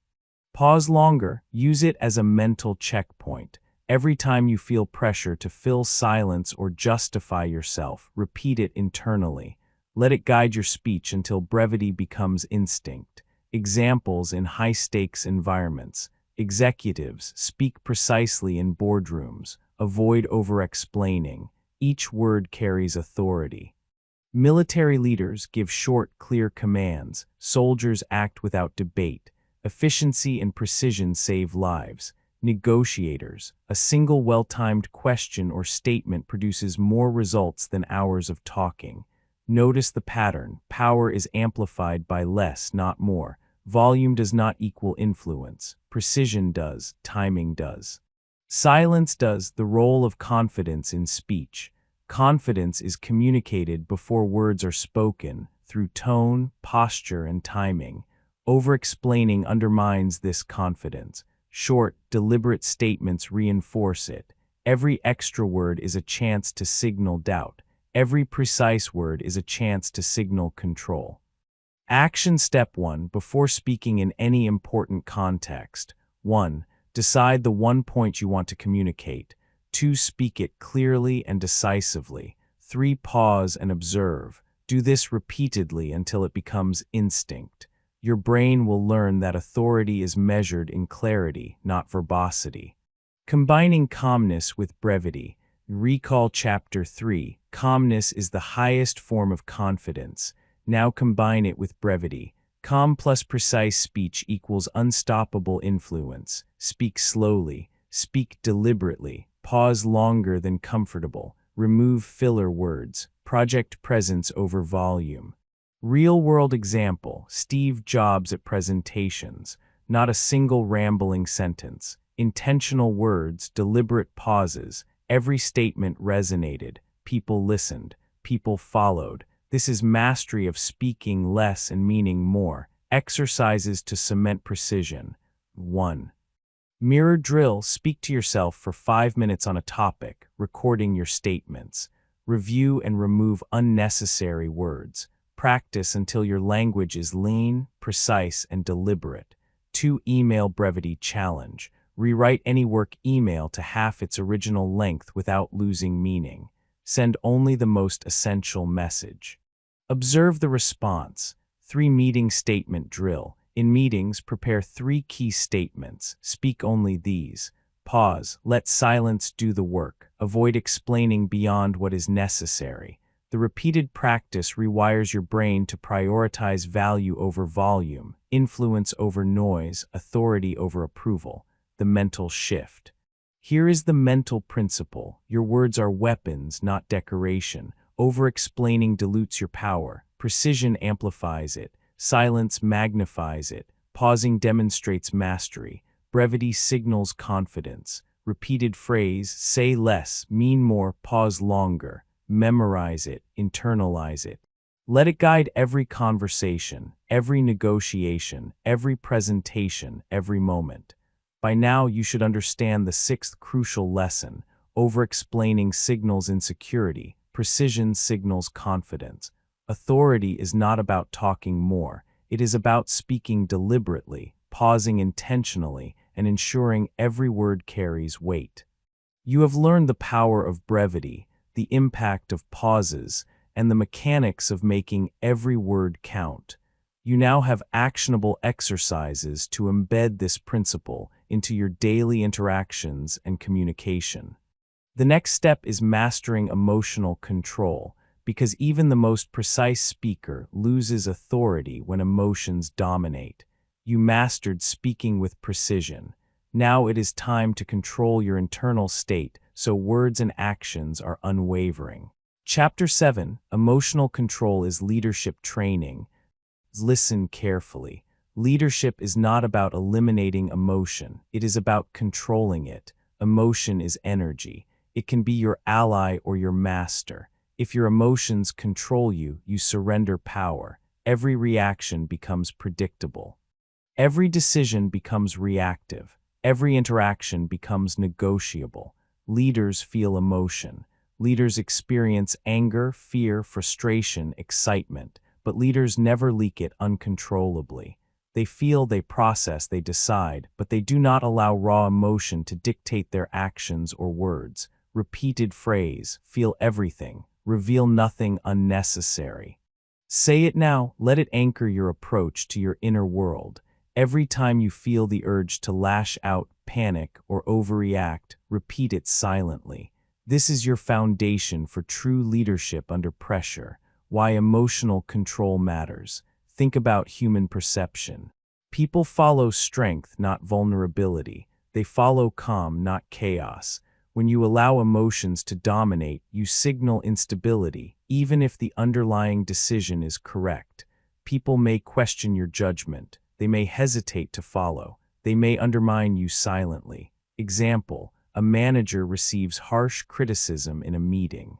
Pause longer. Use it as a mental checkpoint. Every time you feel pressure to fill silence or justify yourself, repeat it internally. Let it guide your speech until brevity becomes instinct. Examples in high-stakes environments. Executives speak precisely in boardrooms. Avoid over-explaining. Each word carries authority. Military leaders give short, clear commands. Soldiers act without debate. Efficiency and precision save lives. Negotiators. A single well-timed question or statement produces more results than hours of talking. Notice the pattern. Power is amplified by less, not more. Volume does not equal influence. Precision does. Timing does. Silence does the role of confidence in speech. Confidence is communicated before words are spoken, through tone, posture, and timing. Over-explaining undermines this confidence. Short, deliberate statements reinforce it. Every extra word is a chance to signal doubt. Every precise word is a chance to signal control. Action step 1. Before speaking in any important context. 1. Decide the one point you want to communicate. 2. Speak it clearly and decisively. 3. Pause and observe. Do this repeatedly until it becomes instinct. Your brain will learn that authority is measured in clarity, not verbosity. Combining calmness with brevity. Recall Chapter 3. Calmness is the highest form of confidence. Now combine it with brevity. Calm plus precise speech equals unstoppable influence. Speak slowly. Speak deliberately. Pause longer than comfortable. Remove filler words. Project presence over volume. Real-world example: Steve Jobs at presentations. Not a single rambling sentence. Intentional words, deliberate pauses. Every statement resonated. People listened. People followed. This is mastery of speaking less and meaning more. Exercises to cement precision. 1. Mirror drill. Speak to yourself for 5 minutes on a topic, recording your statements. Review and remove unnecessary words. Practice until your language is lean, precise, and deliberate. 2. Email brevity challenge. Rewrite any work email to half its original length without losing meaning. Send only the most essential message. Observe the response. 3. Meeting statement drill. In meetings, prepare 3 key statements. Speak only these. Pause. Let silence do the work. Avoid explaining beyond what is necessary. The repeated practice rewires your brain to prioritize value over volume, influence over noise, authority over approval. The mental shift. Here is the mental principle. Your words are weapons, not decoration. Over-explaining dilutes your power. Precision amplifies it. Silence magnifies it. Pausing demonstrates mastery. Brevity signals confidence. Repeated phrase: say less, mean more, pause longer. Memorize it, internalize it. Let it guide every conversation, every negotiation, every presentation, every moment. By now, you should understand the 6th crucial lesson. Over-explaining signals insecurity. Precision signals confidence. Authority is not about talking more. It is about speaking deliberately, pausing intentionally, and ensuring every word carries weight. You have learned the power of brevity, the impact of pauses, and the mechanics of making every word count. You now have actionable exercises to embed this principle into your daily interactions and communication. The next step is mastering emotional control, because even the most precise speaker loses authority when emotions dominate. You mastered speaking with precision. Now it is time to control your internal state so words and actions are unwavering. Chapter 7. Emotional control is leadership training. Listen carefully. Leadership is not about eliminating emotion. It is about controlling it. Emotion is energy. It can be your ally or your master. If your emotions control you, you surrender power. Every reaction becomes predictable. Every decision becomes reactive. Every interaction becomes negotiable. Leaders feel emotion. Leaders experience anger, fear, frustration, excitement, but leaders never leak it uncontrollably. They feel, they process, they decide, but they do not allow raw emotion to dictate their actions or words. Repeated phrase: feel everything, reveal nothing unnecessary. Say it now, let it anchor your approach to your inner world. Every time you feel the urge to lash out, panic, or overreact, repeat it silently. This is your foundation for true leadership under pressure. Why emotional control matters. Think about human perception. People follow strength, not vulnerability. They follow calm, not chaos. When you allow emotions to dominate, you signal instability, even if the underlying decision is correct. People may question your judgment. They may hesitate to follow. They may undermine you silently. Example: a manager receives harsh criticism in a meeting.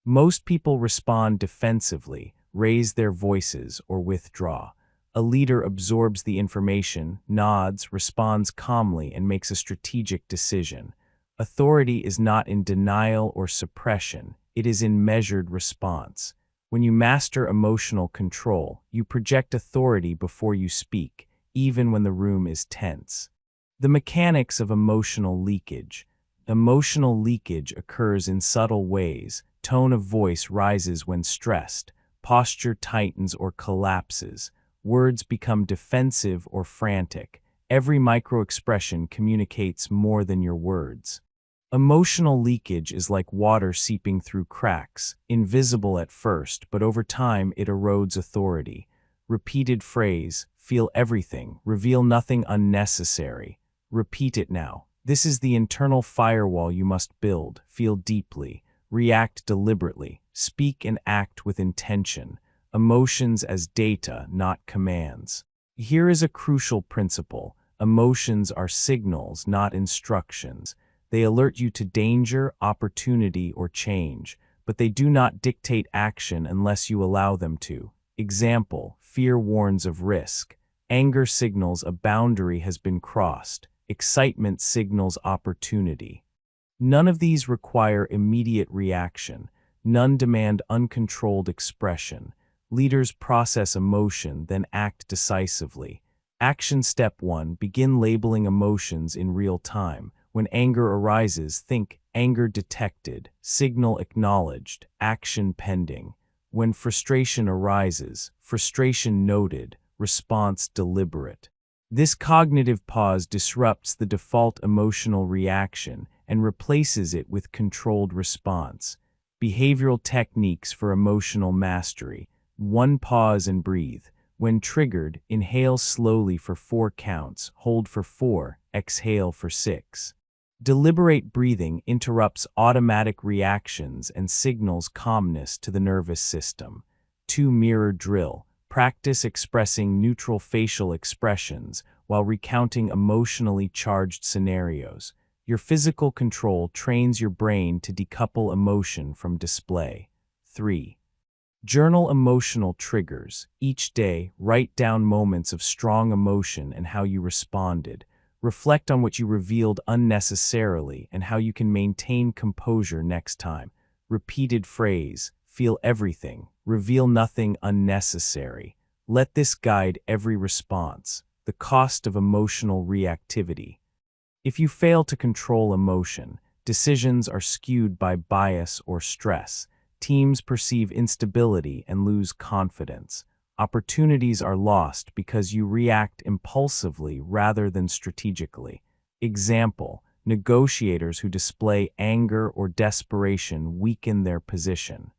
Most people respond defensively, raise their voices, or withdraw. A leader absorbs the information, nods, responds calmly, and makes a strategic decision. Authority is not in denial or suppression. It is in measured response. When you master emotional control, you project authority before you speak, even when the room is tense. The mechanics of emotional leakage. Emotional leakage occurs in subtle ways. Tone of voice rises when stressed. Posture tightens or collapses. Words become defensive or frantic. Every microexpression communicates more than your words. Emotional leakage is like water seeping through cracks, invisible at first, but over time it erodes authority. Repeated phrase, feel everything, reveal nothing unnecessary. Repeat it now. This is the internal firewall you must build. Feel deeply. React deliberately. Speak and act with intention. Emotions as data, not commands. Here is a crucial principle. Emotions are signals, not instructions. They alert you to danger, opportunity, or change, but they do not dictate action unless you allow them to. Example, fear warns of risk. Anger signals a boundary has been crossed. Excitement signals opportunity. None of these require immediate reaction. None demand uncontrolled expression. Leaders process emotion, then act decisively. Action step 1, begin labeling emotions in real time. When anger arises, think anger detected, signal acknowledged, action pending. When frustration arises, frustration noted, response deliberate. This cognitive pause disrupts the default emotional reaction and replaces it with controlled response. Behavioral techniques for emotional mastery. 1. Pause and breathe. When triggered, inhale slowly for 4 counts, hold for 4, exhale for 6. Deliberate breathing interrupts automatic reactions and signals calmness to the nervous system. 2. Mirror drill. Practice expressing neutral facial expressions while recounting emotionally charged scenarios. Your physical control trains your brain to decouple emotion from display. 3. Journal emotional triggers. Each day, write down moments of strong emotion and how you responded. Reflect on what you revealed unnecessarily and how you can maintain composure next time. Repeated phrase, feel everything, reveal nothing unnecessary. Let this guide every response. The cost of emotional reactivity. If you fail to control emotion, decisions are skewed by bias or stress. Teams perceive instability and lose confidence. Opportunities are lost because you react impulsively rather than strategically. Example, negotiators who display anger or desperation weaken their position.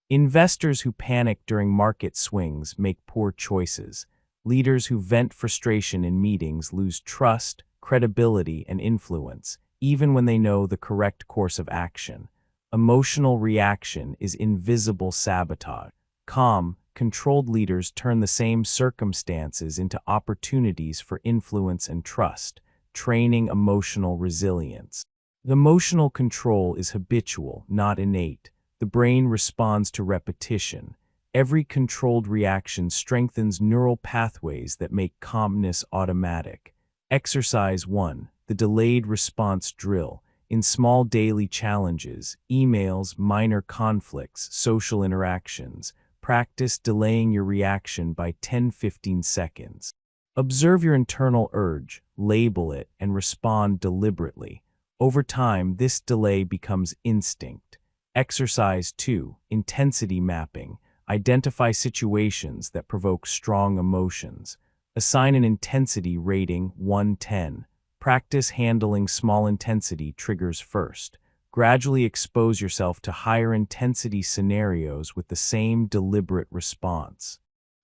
Investors who panic during market swings make poor choices. Leaders who vent frustration in meetings lose trust, credibility, and influence, even when they know the correct course of action. Emotional reaction is invisible sabotage. Calm, controlled leaders turn the same circumstances into opportunities for influence and trust, training emotional resilience. Emotional control is habitual, not innate. The brain responds to repetition. Every controlled reaction strengthens neural pathways that make calmness automatic. Exercise 1. The delayed response drill. In small daily challenges, emails, minor conflicts, social interactions, practice delaying your reaction by 10-15 seconds. Observe your internal urge, label it, and respond deliberately. Over time, this delay becomes instinct. Exercise 2. Intensity mapping. Identify situations that provoke strong emotions. Assign an intensity rating 1-10. Practice handling small intensity triggers first. Gradually expose yourself to higher intensity scenarios with the same deliberate response.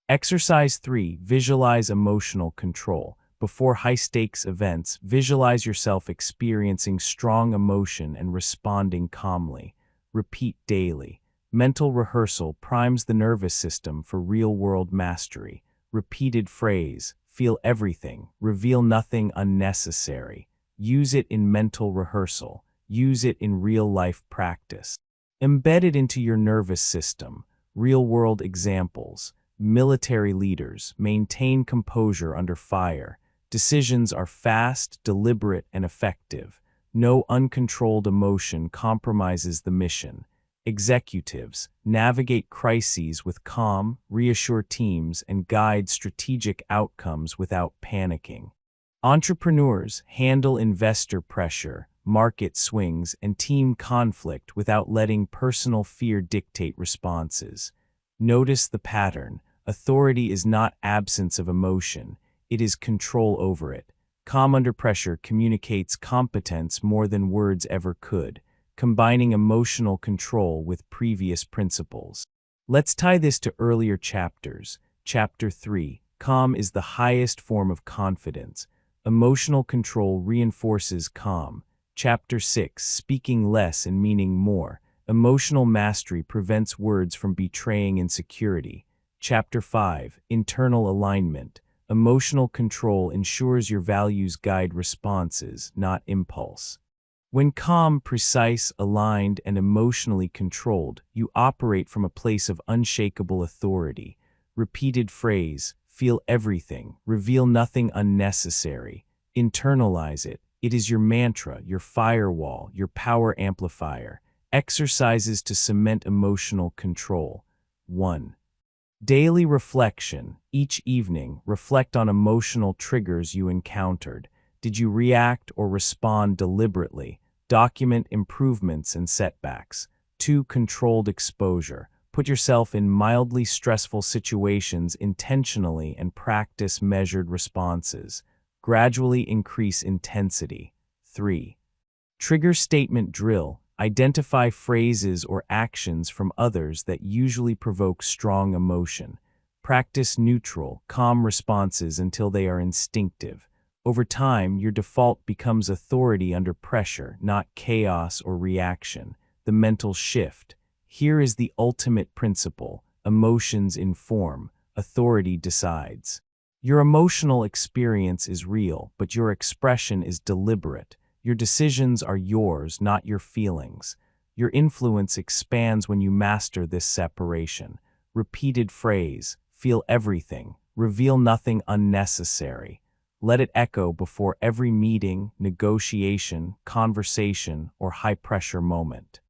Exercise 3. Visualize emotional control. Before high-stakes events, visualize yourself experiencing strong emotion and responding calmly. Repeat daily. Mental rehearsal primes the nervous system for real-world mastery. Repeated phrase, feel everything, reveal nothing unnecessary. Use it in mental rehearsal. Use it in real-life practice. Embed it into your nervous system. Real-world examples. Military leaders maintain composure under fire. Decisions are fast, deliberate, and effective. No uncontrolled emotion compromises the mission. Executives navigate crises with calm, reassure teams, and guide strategic outcomes without panicking. Entrepreneurs handle investor pressure, market swings, and team conflict without letting personal fear dictate responses. Notice the pattern. Authority is not absence of emotion, it is control over it. Calm under pressure communicates competence more than words ever could, combining emotional control with previous principles. Let's tie this to earlier chapters. Chapter 3. Calm is the highest form of confidence. Emotional control reinforces calm. Chapter 6. Speaking less and meaning more. Emotional mastery prevents words from betraying insecurity. Chapter 5. Internal alignment. Emotional control ensures your values guide responses, not impulse. When calm, precise, aligned, and emotionally controlled, you operate from a place of unshakable authority. Repeated phrase, feel everything, reveal nothing unnecessary. Internalize it. It is your mantra, your firewall, your power amplifier. Exercises to cement emotional control. 1. Daily reflection. Each evening, reflect on emotional triggers you encountered. Did you react or respond deliberately? Document improvements and setbacks. 2. Controlled exposure. Put yourself in mildly stressful situations intentionally and practice measured responses. Gradually increase intensity. 3. Trigger statement drill. Identify phrases or actions from others that usually provoke strong emotion. Practice neutral, calm responses until they are instinctive. Over time, your default becomes authority under pressure, not chaos or reaction. The mental shift. Here is the ultimate principle. Emotions inform, authority decides. Your emotional experience is real, but your expression is deliberate. Your decisions are yours, not your feelings. Your influence expands when you master this separation. Repeated phrase, feel everything, reveal nothing unnecessary. Let it echo before every meeting, negotiation, conversation, or high-pressure moment.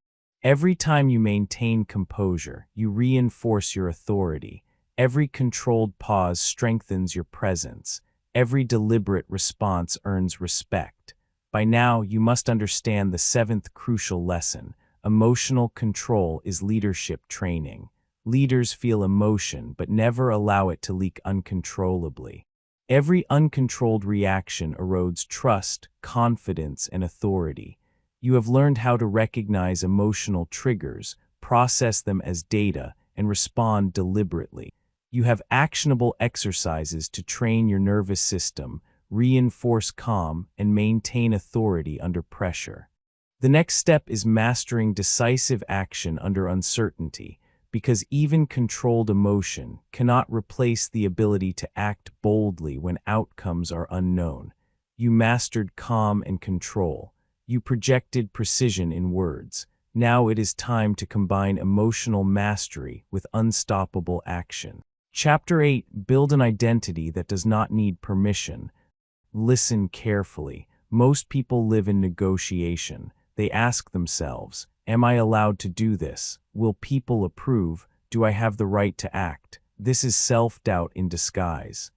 Every time you maintain composure, you reinforce your authority. Every controlled pause strengthens your presence. Every deliberate response earns respect. By now, you must understand the 7th crucial lesson. Emotional control is leadership training. Leaders feel emotion, but never allow it to leak uncontrollably. Every uncontrolled reaction erodes trust, confidence, and authority. You have learned how to recognize emotional triggers, process them as data, and respond deliberately. You have actionable exercises to train your nervous system, reinforce calm, and maintain authority under pressure. The next step is mastering decisive action under uncertainty, because even controlled emotion cannot replace the ability to act boldly when outcomes are unknown. You mastered calm and control. You projected precision in words. Now it is time to combine emotional mastery with unstoppable action. Chapter 8. Build an identity that does not need permission. Listen carefully. Most people live in negotiation. They ask themselves, am I allowed to do this? Will people approve? Do I have the right to act? This is self-doubt in disguise.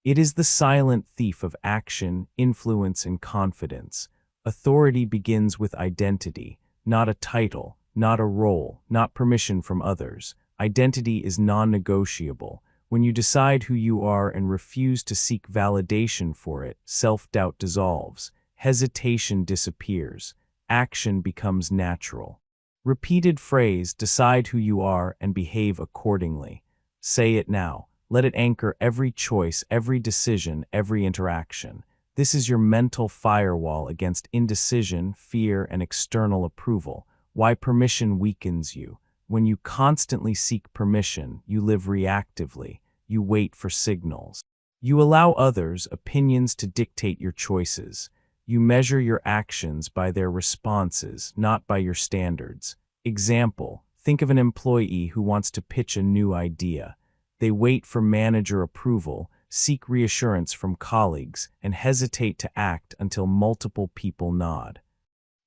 It is the silent thief of action, influence, and confidence. Authority begins with identity, not a title, not a role, not permission from others. Identity is non-negotiable. When you decide who you are and refuse to seek validation for it, self-doubt dissolves, hesitation disappears, action becomes natural. Repeated phrase, decide who you are and behave accordingly. Say it now. Let it anchor every choice, every decision, every interaction. This is your mental firewall against indecision, fear, and external approval. Why permission weakens you. When you constantly seek permission, you live reactively. You wait for signals. You allow others' opinions to dictate your choices. You measure your actions by their responses, not by your standards. Example, think of an employee who wants to pitch a new idea. They wait for manager approval, seek reassurance from colleagues, and hesitate to act until multiple people nod.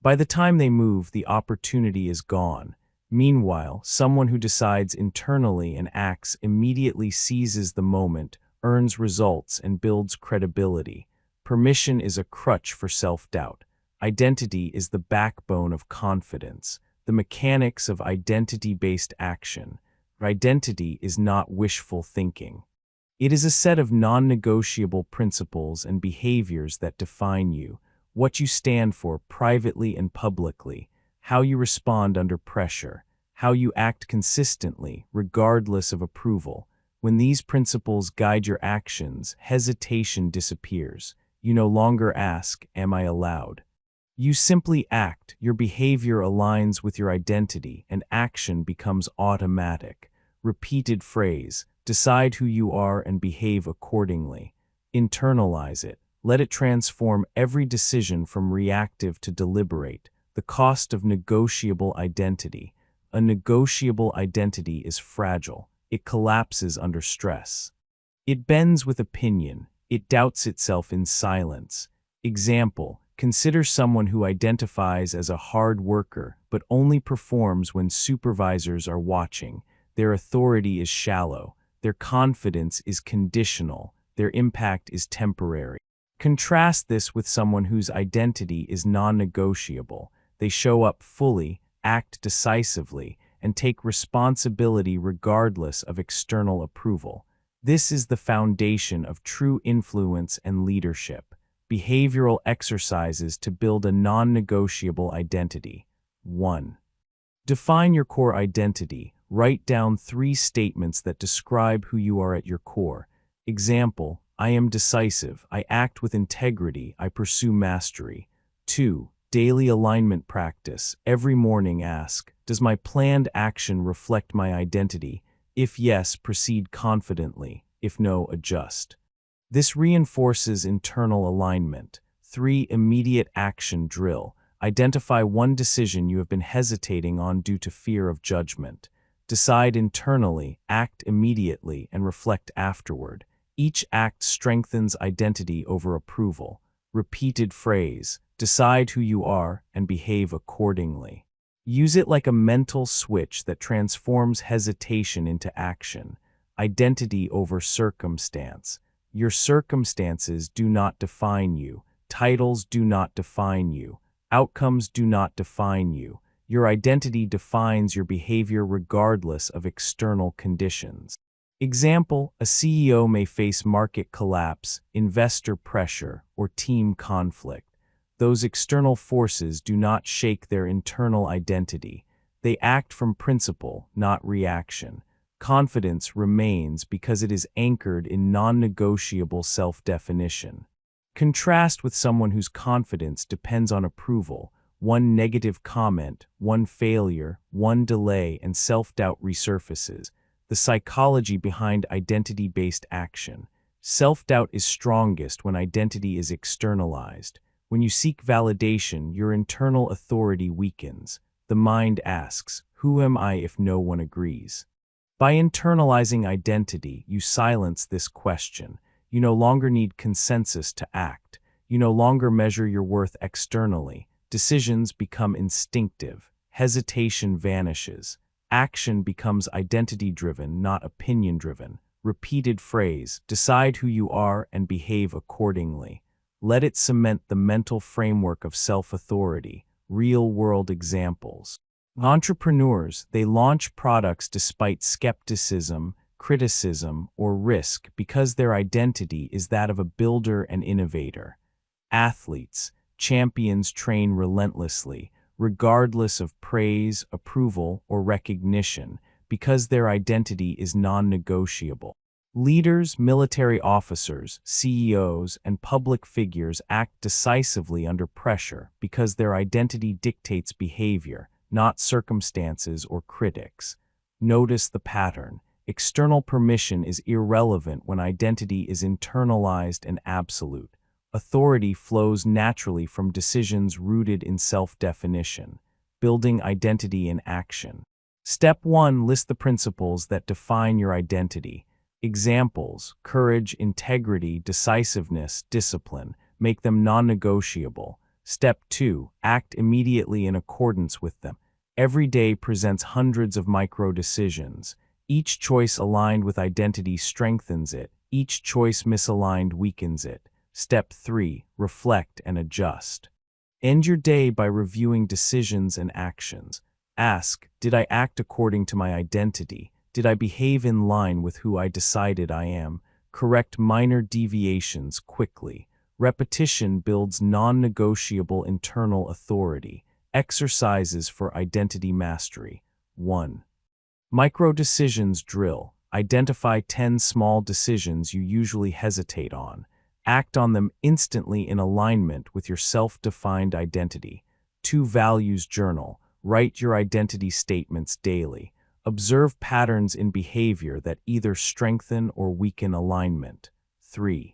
By the time they move, the opportunity is gone. Meanwhile, someone who decides internally and acts immediately seizes the moment, earns results, and builds credibility. Permission is a crutch for self-doubt. Identity is the backbone of confidence. The mechanics of identity-based action. Identity is not wishful thinking. It is a set of non-negotiable principles and behaviors that define you, what you stand for privately and publicly, how you respond under pressure, how you act consistently, regardless of approval. When these principles guide your actions, hesitation disappears. You no longer ask, "Am I allowed?" You simply act. Your behavior aligns with your identity, and action becomes automatic. Repeated phrase: decide who you are and behave accordingly. Internalize it. Let it transform every decision from reactive to deliberate. The cost of negotiable identity. A negotiable identity is fragile. It collapses under stress. It bends with opinion. It doubts itself in silence. Example: consider someone who identifies as a hard worker but only performs when supervisors are watching. Their authority is shallow. Their confidence is conditional. Their impact is temporary. Contrast this with someone whose identity is non-negotiable. They show up fully, act decisively, and take responsibility regardless of external approval. This is the foundation of true influence and leadership. Behavioral exercises to build a non-negotiable identity. 1. Define your core identity. Write down 3 statements that describe who you are at your core. Example: I am decisive. I act with integrity. I pursue mastery. 2. Daily alignment practice. Every morning ask, does my planned action reflect my identity? If yes, proceed confidently. If no, adjust. This reinforces internal alignment. 3. Immediate action drill. Identify one decision you have been hesitating on due to fear of judgment. Decide internally, act immediately, and reflect afterward. Each act strengthens identity over approval. Repeated phrase: decide who you are and behave accordingly. Use it like a mental switch that transforms hesitation into action. Identity over circumstance. Your circumstances do not define you. Titles do not define you. Outcomes do not define you. Your identity defines your behavior regardless of external conditions. Example: a CEO may face market collapse, investor pressure, or team conflict. Those external forces do not shake their internal identity. They act from principle, not reaction. Confidence remains because it is anchored in non-negotiable self-definition. Contrast with someone whose confidence depends on approval. One negative comment, one failure, one delay, and self-doubt resurfaces. The psychology behind identity-based action. Self-doubt is strongest when identity is externalized. When you seek validation, your internal authority weakens. The mind asks, "Who am I if no one agrees?" By internalizing identity, you silence this question. You no longer need consensus to act. You no longer measure your worth externally. Decisions become instinctive. Hesitation vanishes. Action becomes identity-driven, not opinion-driven. Repeated phrase: decide who you are and behave accordingly. Let it cement the mental framework of self-authority. Real-world examples. Entrepreneurs, they launch products despite skepticism, criticism, or risk because their identity is that of a builder and innovator. Athletes, champions train relentlessly, regardless of praise, approval, or recognition, because their identity is non-negotiable. Leaders, military officers, CEOs, and public figures act decisively under pressure because their identity dictates behavior, not circumstances or critics. Notice the pattern. External permission is irrelevant when identity is internalized and absolute. Authority flows naturally from decisions rooted in self-definition. Building identity in action. Step 1. List the principles that define your identity. Examples: courage, integrity, decisiveness, discipline. Make them non-negotiable. Step 2. Act immediately in accordance with them. Every day presents hundreds of micro-decisions. Each choice aligned with identity strengthens it. Each choice misaligned weakens it. Step 3. Reflect and adjust. End your day by reviewing decisions and actions. Ask, did I act according to my identity? Did I behave in line with who I decided I am? Correct minor deviations quickly. Repetition builds non-negotiable internal authority. Exercises for identity mastery. 1. Micro-decisions drill. Identify 10 small decisions you usually hesitate on. Act on them instantly in alignment with your self-defined identity. 2. Values journal. Write your identity statements daily. Observe patterns in behavior that either strengthen or weaken alignment. 3.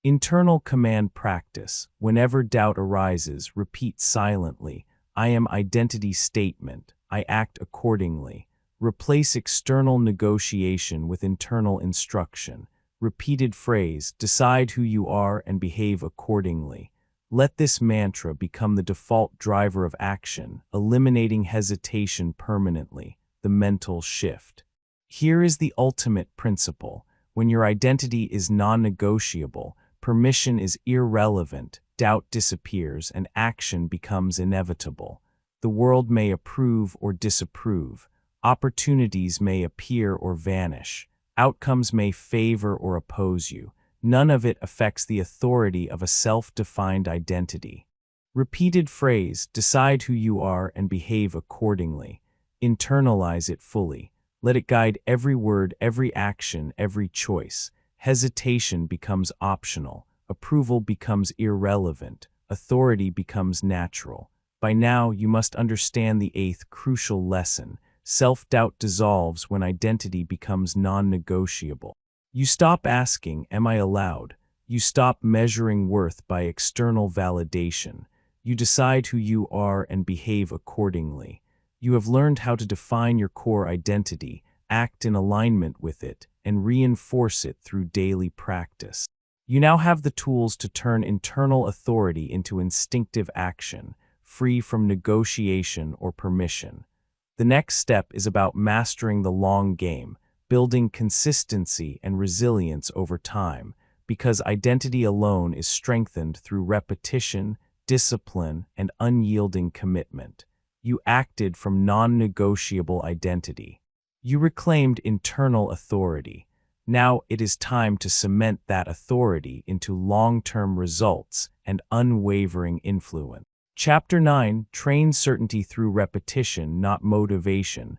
Internal command practice. Whenever doubt arises, repeat silently, I am identity statement. I act accordingly. Replace external negotiation with internal instruction. Repeated phrase, decide who you are and behave accordingly. Let this mantra become the default driver of action, eliminating hesitation permanently. The mental shift. Here is the ultimate principle. When your identity is non-negotiable, permission is irrelevant, doubt disappears, and action becomes inevitable. The world may approve or disapprove. Opportunities may appear or vanish. Outcomes may favor or oppose you. None of it affects the authority of a self-defined identity. Repeated phrase, decide who you are and behave accordingly. Internalize it fully. Let it guide every word, every action, every choice. Hesitation becomes optional. Approval becomes irrelevant. Authority becomes natural. By now, you must understand the 8th crucial lesson. Self-doubt dissolves when identity becomes non-negotiable. You stop asking, am I allowed? You stop measuring worth by external validation. You decide who you are and behave accordingly. You have learned how to define your core identity, act in alignment with it, and reinforce it through daily practice. You now have the tools to turn internal authority into instinctive action, free from negotiation or permission. The next step is about mastering the long game, building consistency and resilience over time, because identity alone is strengthened through repetition, discipline, and unyielding commitment. You acted from non-negotiable identity. You reclaimed internal authority. Now it is time to cement that authority into long-term results and unwavering influence. Chapter 9. Train certainty through repetition, not motivation.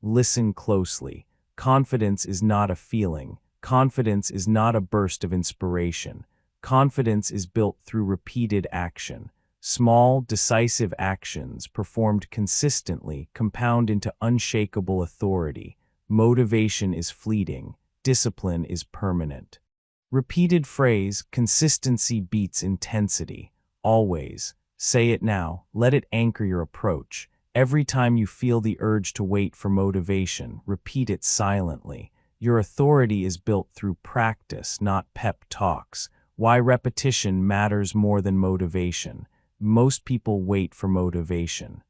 Listen closely. Confidence is not a feeling. Confidence is not a burst of inspiration. Confidence is built through repeated action. Small, decisive actions performed consistently compound into unshakable authority. Motivation is fleeting. Discipline is permanent. Repeated phrase, consistency beats intensity. Always. Say it now. Let it anchor your approach. Every time you feel the urge to wait for motivation, repeat it silently. Your authority is built through practice, not pep talks. Why repetition matters more than motivation. Most people wait for motivation.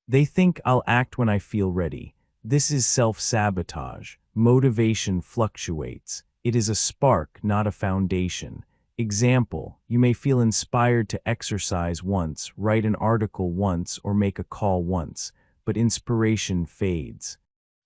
They think, I'll act when I feel ready. This is self-sabotage. Motivation fluctuates. It is a spark, not a foundation. Example, you may feel inspired to exercise once, write an article once, or make a call once, but inspiration fades.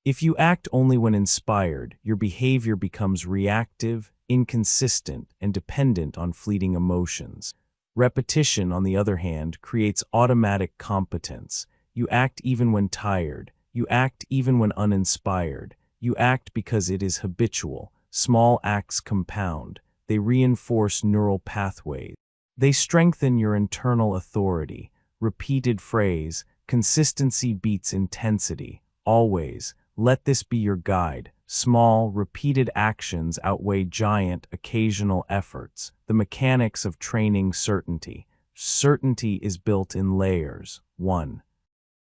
If you act only when inspired, your behavior becomes reactive, inconsistent, and dependent on fleeting emotions. Repetition, on the other hand, creates automatic competence. You act even when tired. You act even when uninspired. You act because it is habitual. Small acts compound. They reinforce neural pathways. They strengthen your internal authority. Repeated phrase, consistency beats intensity. Always. Let this be your guide. Small, repeated actions outweigh giant, occasional efforts. The mechanics of training certainty. Certainty is built in layers. 1.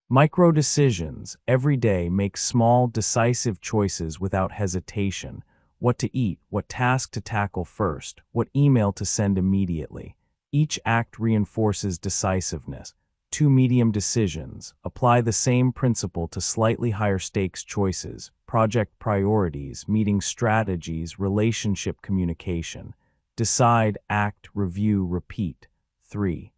Micro-decisions. Every day make small, decisive choices without hesitation. What to eat, what task to tackle first, what email to send immediately. Each act reinforces decisiveness. 2. Medium decisions. Apply the same principle to slightly higher stakes choices, project priorities, meeting strategies, relationship communication. Decide, act, review, repeat. 3.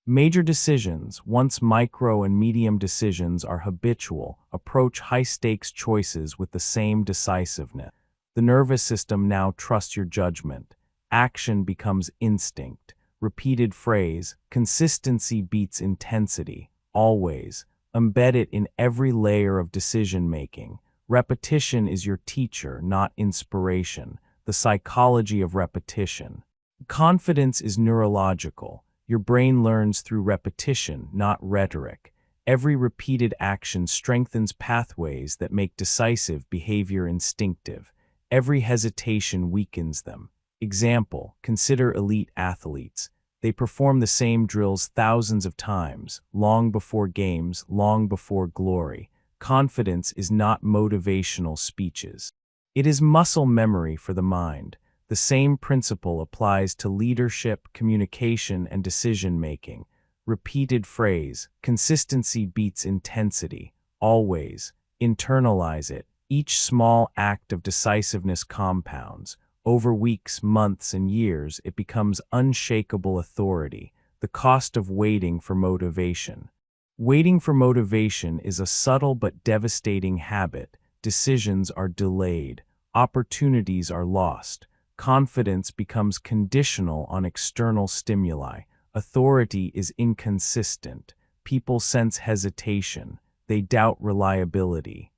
Major decisions, once micro and medium decisions are habitual, approach high-stakes choices with the same decisiveness. The nervous system now trusts your judgment. Action becomes instinct. Repeated phrase, consistency beats intensity. Always. Embed it in every layer of decision-making. Repetition is your teacher, not inspiration. The psychology of repetition. Confidence is neurological. Your brain learns through repetition, not rhetoric. Every repeated action strengthens pathways that make decisive behavior instinctive. Every hesitation weakens them. Example, consider elite athletes. They perform the same drills thousands of times, long before games, long before glory. Confidence is not motivational speeches. It is muscle memory for the mind. The same principle applies to leadership, communication, and decision-making. Repeated phrase, consistency beats intensity. Always. Internalize it. Each small act of decisiveness compounds. Over weeks, months, and years, it becomes unshakable authority. The cost of waiting for motivation. Waiting for motivation is a subtle but devastating habit. Decisions are delayed. Opportunities are lost. Confidence becomes conditional on external stimuli. Authority is inconsistent. People sense hesitation. They doubt reliability.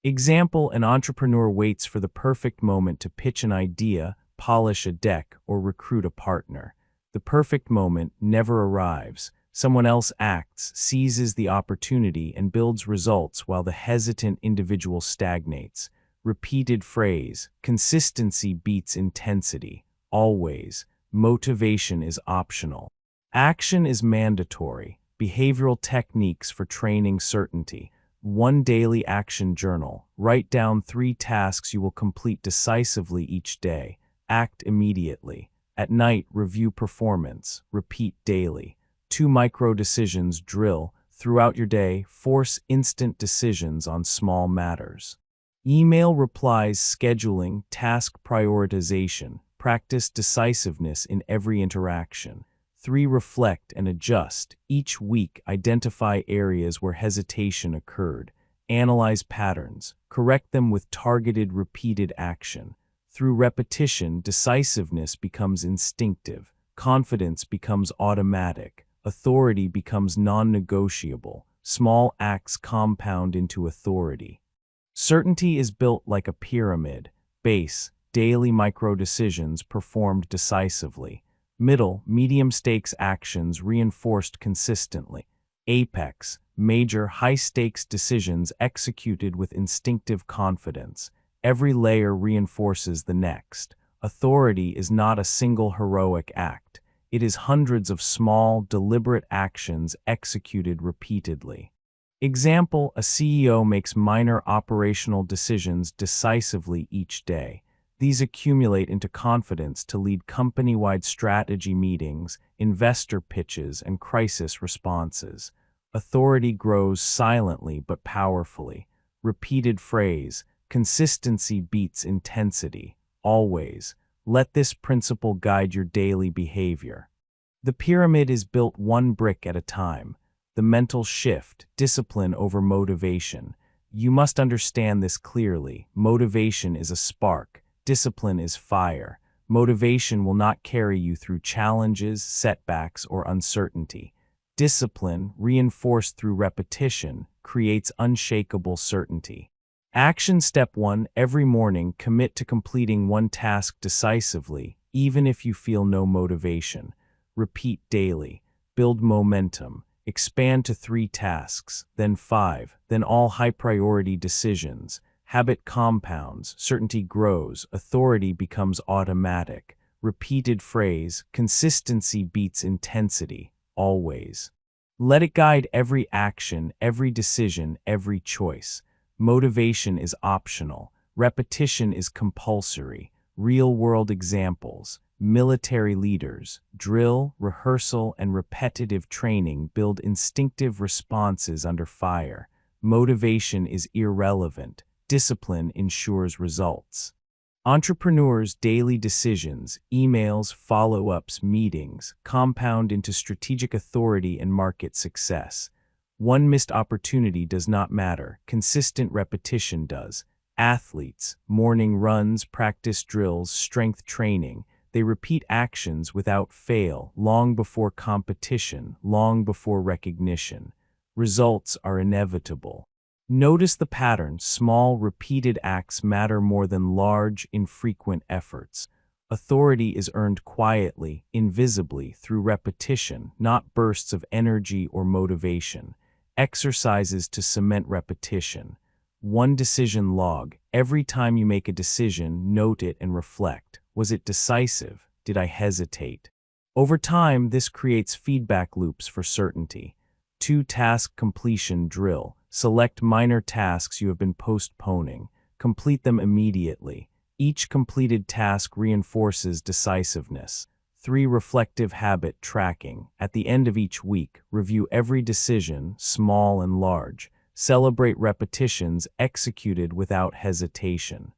Example, an entrepreneur waits for the perfect moment to pitch an idea, polish a deck, or recruit a partner. The perfect moment never arrives. Someone else acts, seizes the opportunity, and builds results while the hesitant individual stagnates. Repeated phrase, consistency beats intensity. Always. Motivation is optional. Action is mandatory. Behavioral techniques for training certainty. 1 daily action journal. Write down 3 tasks you will complete decisively each day. Act immediately. At night, review performance. Repeat daily. 2 micro decisions drill. Throughout your day, force instant decisions on small matters. Email replies, scheduling, task prioritization. Practice decisiveness in every interaction. 3. Reflect and adjust. Each week, identify areas where hesitation occurred. Analyze patterns. Correct them with targeted, repeated action. Through repetition, decisiveness becomes instinctive. Confidence becomes automatic. Authority becomes non-negotiable. Small acts compound into authority. Certainty is built like a pyramid. Base, daily micro-decisions performed decisively. Middle, medium-stakes actions reinforced consistently. Apex, major, high-stakes decisions executed with instinctive confidence. Every layer reinforces the next. Authority is not a single heroic act. It is hundreds of small, deliberate actions executed repeatedly. Example, a CEO makes minor operational decisions decisively each day. These accumulate into confidence to lead company-wide strategy meetings, investor pitches, and crisis responses. Authority grows silently but powerfully. Repeated phrase, consistency beats intensity. Always. Let this principle guide your daily behavior. The pyramid is built 1 brick at a time. The mental shift, discipline over motivation. You must understand this clearly. Motivation is a spark. Discipline is fire. Motivation will not carry you through challenges, setbacks, or uncertainty. Discipline, reinforced through repetition, creates unshakable certainty. Action step 1. Every morning, commit to completing 1 task decisively, even if you feel no motivation. Repeat daily. Build momentum. Expand to 3 tasks, then 5, then all high-priority decisions. Habit compounds, certainty grows, authority becomes automatic. Repeated phrase, consistency beats intensity. Always. Let it guide every action, every decision, every choice. Motivation is optional. Repetition is compulsory. Real-world examples. Military leaders. Drill, rehearsal, and repetitive training build instinctive responses under fire. Motivation is irrelevant. Discipline ensures results. Entrepreneurs' daily decisions, emails, follow-ups, meetings, compound into strategic authority and market success. One missed opportunity does not matter, consistent repetition does. Athletes, morning runs, practice drills, strength training, they repeat actions without fail, long before competition, long before recognition. Results are inevitable. Notice the pattern. Small, repeated acts matter more than large, infrequent efforts. Authority is earned quietly, invisibly, through repetition, not bursts of energy or motivation. Exercises to cement repetition. One decision log. Every time you make a decision, note it and reflect. Was it decisive? Did I hesitate? Over time, this creates feedback loops for certainty. 2 task completion drill. Select minor tasks you have been postponing. Complete them immediately. Each completed task reinforces decisiveness. 3 reflective habit tracking. At the end of each week, review every decision, small and large. Celebrate repetitions executed without hesitation.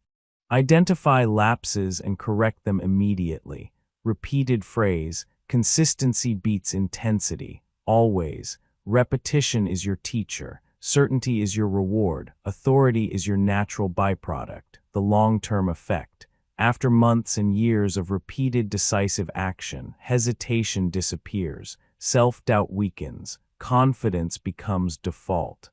Identify lapses and correct them immediately. Repeated phrase, consistency beats intensity. Always. Repetition is your teacher. Certainty is your reward. Authority is your natural byproduct, the long-term effect. After months and years of repeated decisive action, hesitation disappears, self-doubt weakens, confidence becomes default.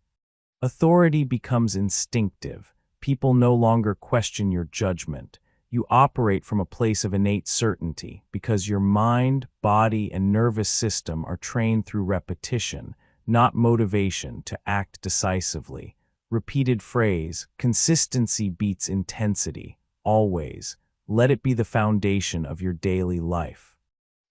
Authority becomes instinctive. People no longer question your judgment. You operate from a place of innate certainty because your mind, body, and nervous system are trained through repetition, not motivation, to act decisively. Repeated phrase, consistency beats intensity. Always. Let it be the foundation of your daily life.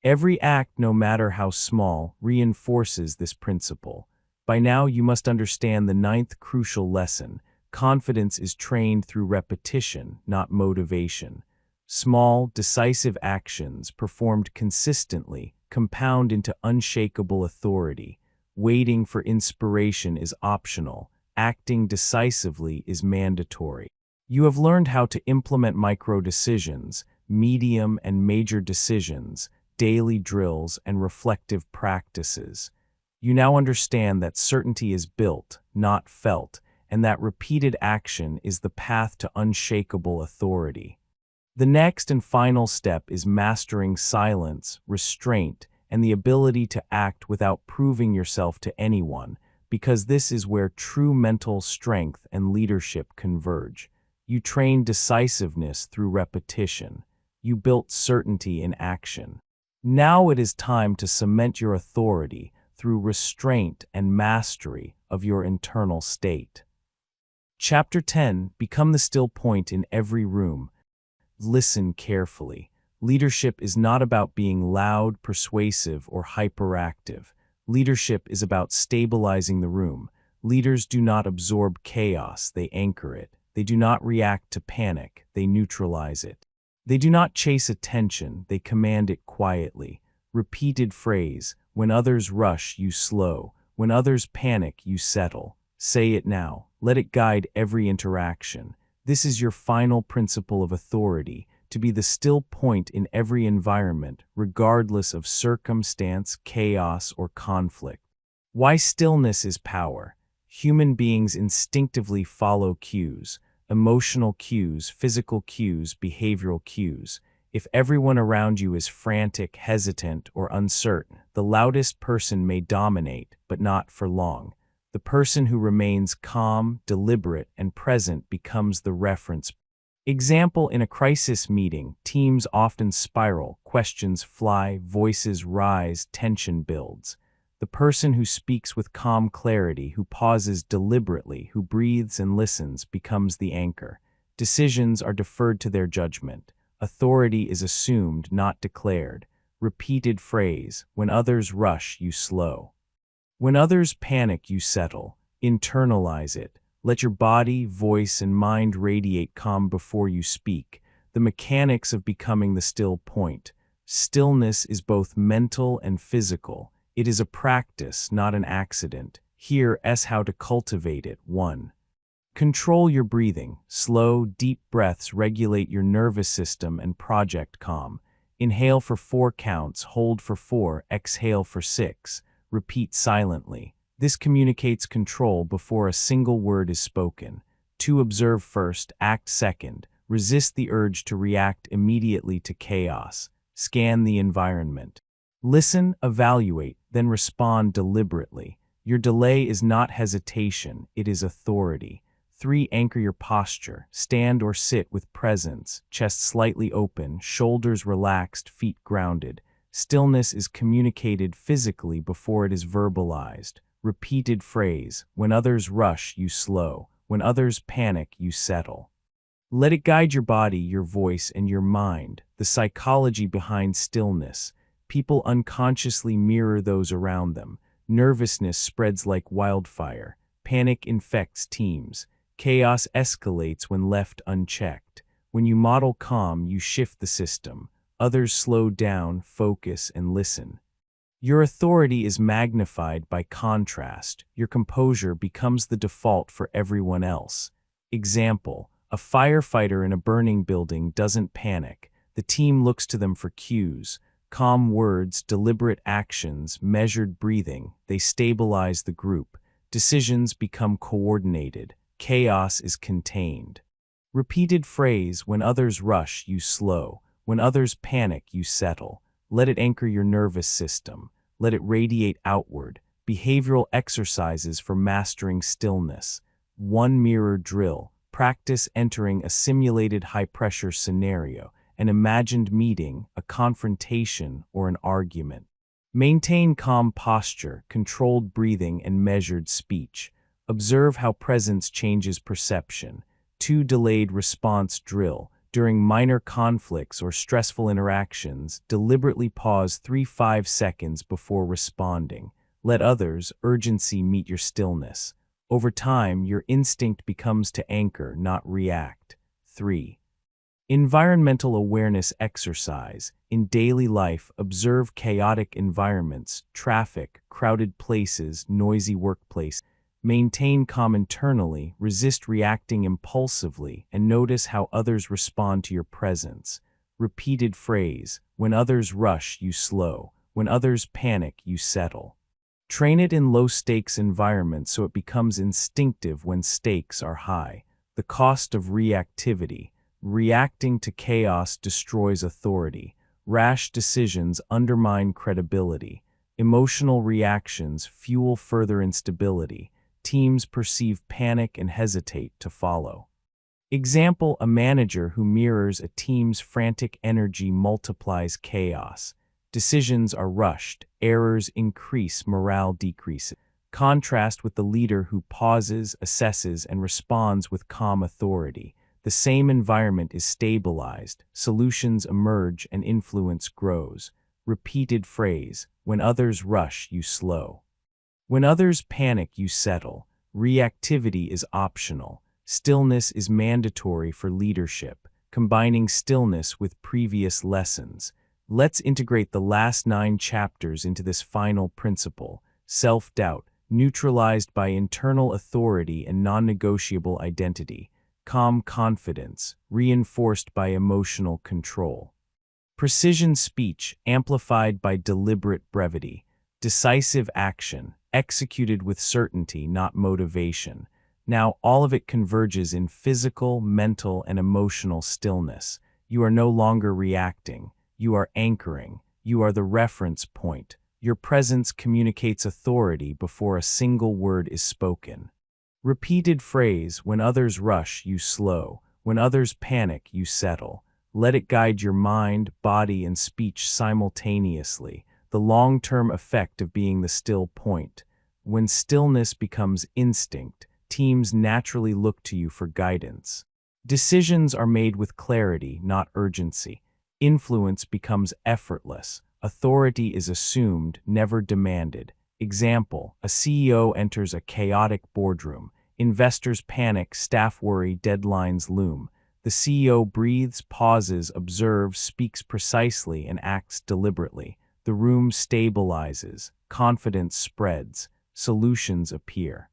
Every act, no matter how small, reinforces this principle. By now, you must understand the 9th crucial lesson. Confidence is trained through repetition, not motivation. Small, decisive actions performed consistently compound into unshakable authority. Waiting for inspiration is optional. Acting decisively is mandatory. You have learned how to implement micro-decisions, medium and major decisions, daily drills, and reflective practices. You now understand that certainty is built, not felt, and that repeated action is the path to unshakable authority. The next and final step is mastering silence, restraint, and the ability to act without proving yourself to anyone, because this is where true mental strength and leadership converge. You train decisiveness through repetition. You built certainty in action. Now it is time to cement your authority through restraint and mastery of your internal state. Chapter 10. Become the still point in every room. Listen carefully. Leadership is not about being loud, persuasive, or hyperactive. Leadership is about stabilizing the room. Leaders do not absorb chaos, they anchor it. They do not react to panic, they neutralize it. They do not chase attention, they command it quietly. Repeated phrase, when others rush, you slow. When others panic, you settle. Say it now. Let it guide every interaction. This is your final principle of authority, to be the still point in every environment, regardless of circumstance, chaos, or conflict. Why stillness is power. Human beings instinctively follow cues, emotional cues, physical cues, behavioral cues. If everyone around you is frantic, hesitant, or uncertain, the loudest person may dominate, but not for long. The person who remains calm, deliberate, and present becomes the reference. Example: in a crisis meeting, teams often spiral, questions fly, voices rise, tension builds. The person who speaks with calm clarity, who pauses deliberately, who breathes and listens, becomes the anchor. Decisions are deferred to their judgment. Authority is assumed, not declared. Repeated phrase: when others rush, you slow. When others panic, you settle. Internalize it. Let your body, voice, and mind radiate calm before you speak. The mechanics of becoming the still point. Stillness is both mental and physical. It is a practice, not an accident. Here is how to cultivate it. 1. Control your breathing. Slow, deep breaths regulate your nervous system and project calm. Inhale for 4 counts, hold for 4, exhale for 6. Repeat silently. This communicates control before a single word is spoken. 2. Observe first, act second. Resist the urge to react immediately to chaos. Scan the environment. Listen, evaluate, then respond deliberately. Your delay is not hesitation, it is authority. 3. Anchor your posture. Stand or sit with presence, chest slightly open, shoulders relaxed, feet grounded. Stillness is communicated physically before it is verbalized. Repeated phrase: when others rush, you slow. When others panic, you settle. Let it guide your body, your voice, and your mind. The psychology behind stillness. People unconsciously mirror those around them. Nervousness spreads like wildfire. Panic infects teams. Chaos escalates when left unchecked. When you model calm, you shift the system. Others slow down, focus, and listen. Your authority is magnified by contrast. Your composure becomes the default for everyone else. Example: a firefighter in a burning building doesn't panic. The team looks to them for cues. Calm words, deliberate actions, measured breathing. They stabilize the group. Decisions become coordinated. Chaos is contained. Repeated phrase: when others rush, you slow. When others panic, you settle. Let it anchor your nervous system. Let it radiate outward. Behavioral exercises for mastering stillness. 1 mirror drill. Practice entering a simulated high-pressure scenario, an imagined meeting, a confrontation, or an argument. Maintain calm posture, controlled breathing, and measured speech. Observe how presence changes perception. 2. Delayed response drill. During minor conflicts or stressful interactions, deliberately pause 3-5 seconds before responding. Let others' urgency meet your stillness. Over time, your instinct becomes to anchor, not react. 3. Environmental awareness exercise. In daily life, observe chaotic environments, traffic, crowded places, noisy workplace. Maintain calm internally, resist reacting impulsively, and notice how others respond to your presence. Repeated phrase: when others rush, you slow. When others panic, you settle. Train it in low-stakes environments so it becomes instinctive when stakes are high. The cost of reactivity. Reacting to chaos destroys authority. Rash decisions undermine credibility. Emotional reactions fuel further instability. Teams perceive panic and hesitate to follow. Example: a manager who mirrors a team's frantic energy multiplies chaos. Decisions are rushed, errors increase, morale decreases. Contrast with the leader who pauses, assesses, and responds with calm authority. The same environment is stabilized, solutions emerge, and influence grows. Repeated phrase: when others rush, you slow. When others panic, you settle. Reactivity is optional. Stillness is mandatory for leadership. Combining stillness with previous lessons. Let's integrate the last 9 chapters into this final principle. Self-doubt, neutralized by internal authority and non-negotiable identity. Calm confidence, reinforced by emotional control. Precision speech, amplified by deliberate brevity. Decisive action, executed with certainty, not motivation. Now all of it converges in physical, mental, and emotional stillness. You are no longer reacting. You are anchoring. You are the reference point. Your presence communicates authority before a single word is spoken. Repeated phrase: when others rush, you slow. When others panic, you settle. Let it guide your mind, body, and speech simultaneously. The long-term effect of being the still point. When stillness becomes instinct, teams naturally look to you for guidance. Decisions are made with clarity, not urgency. Influence becomes effortless. Authority is assumed, never demanded. Example: a CEO enters a chaotic boardroom. Investors panic, staff worry, deadlines loom. The CEO breathes, pauses, observes, speaks precisely, and acts deliberately. The room stabilizes, confidence spreads, solutions appear.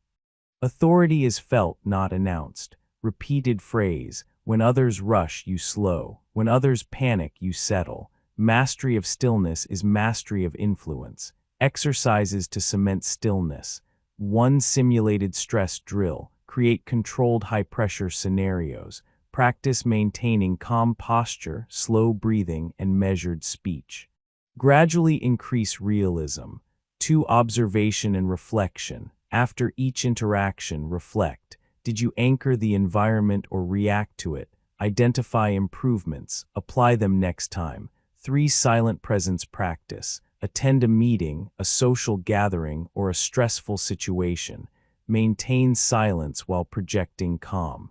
Authority is felt, not announced. Repeated phrase: when others rush, you slow. When others panic, you settle. Mastery of stillness is mastery of influence. Exercises to cement stillness. 1 simulated stress drill. Create controlled high-pressure scenarios. Practice maintaining calm posture, slow breathing, and measured speech. Gradually increase realism. 2 observation and reflection. After each interaction, reflect. Did you anchor the environment or react to it? Identify improvements. Apply them next time. 3 silent presence practice. Attend a meeting, a social gathering, or a stressful situation. Maintain silence while projecting calm.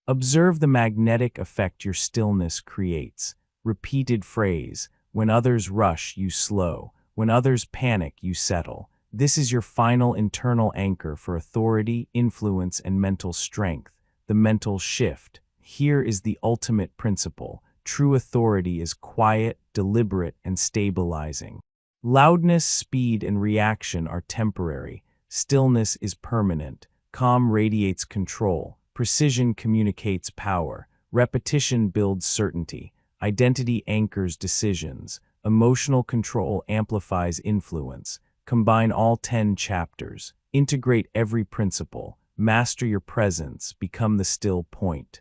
Observe the magnetic effect your stillness creates. Repeated phrase: when others rush, you slow. When others panic, you settle. This is your final internal anchor for authority, influence, and mental strength. The mental shift. Here is the ultimate principle. True authority is quiet, deliberate, and stabilizing. Loudness, speed, and reaction are temporary. Stillness is permanent. Calm radiates control. Precision communicates power. Repetition builds certainty. Identity anchors decisions. Emotional control amplifies influence. Combine all 10 chapters. Integrate every principle. Master your presence. Become the still point.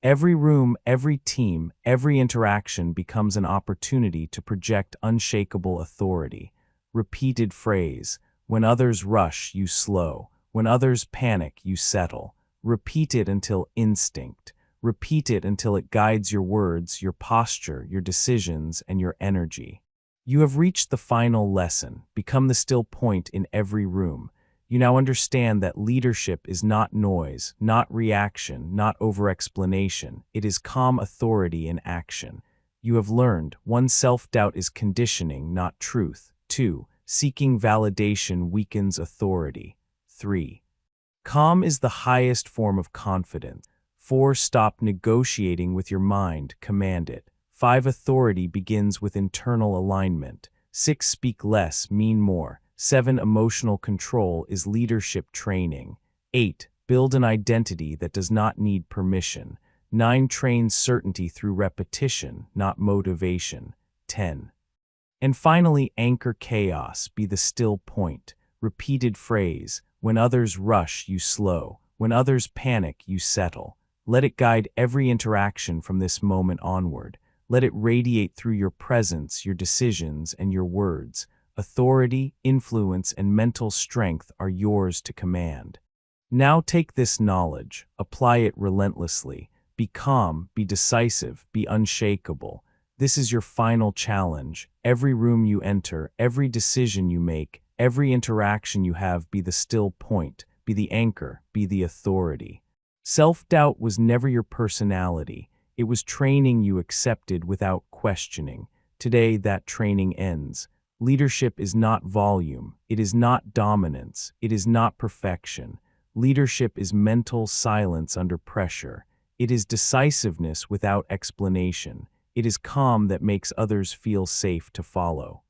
Every room, every team, every interaction becomes an opportunity to project unshakable authority. Repeated phrase: when others rush, you slow. When others panic, you settle. Repeat it until instinct. Repeat it until it guides your words, your posture, your decisions, and your energy. You have reached the final lesson. Become the still point in every room. You now understand that leadership is not noise, not reaction, not over-explanation. It is calm authority in action. You have learned: 1 self-doubt is conditioning, not truth. 2 seeking validation weakens authority. 3 calm is the highest form of confidence. 4 stop negotiating with your mind, command it. 5 authority begins with internal alignment. 6 speak less, mean more. 7 emotional control is leadership training. 8 build an identity that does not need permission. 9 train certainty through repetition, not motivation. 10 and finally, anchor chaos, be the still point. Repeated phrase: when others rush, you slow. When others panic, you settle. Let it guide every interaction from this moment onward. Let it radiate through your presence, your decisions, and your words. Authority, influence, and mental strength are yours to command. Now take this knowledge, apply it relentlessly. Be calm, be decisive, be unshakable. This is your final challenge. Every room you enter, every decision you make, every interaction you have, be the still point, be the anchor, be the authority. Self-doubt was never your personality. It was training you accepted without questioning. Today, that training ends. Leadership is not volume. It is not dominance. It is not perfection. Leadership is mental silence under pressure. It is decisiveness without explanation. It is calm that makes others feel safe to follow.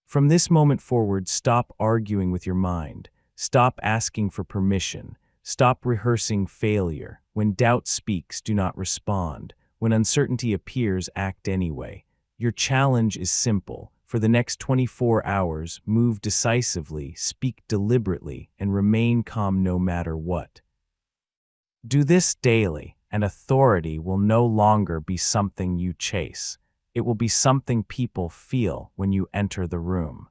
From this moment forward, stop arguing with your mind. Stop asking for permission. Stop rehearsing failure. When doubt speaks, do not respond. When uncertainty appears, act anyway. Your challenge is simple. For the next 24 hours, move decisively, speak deliberately, and remain calm no matter what. Do this daily, and authority will no longer be something you chase. It will be something people feel when you enter the room.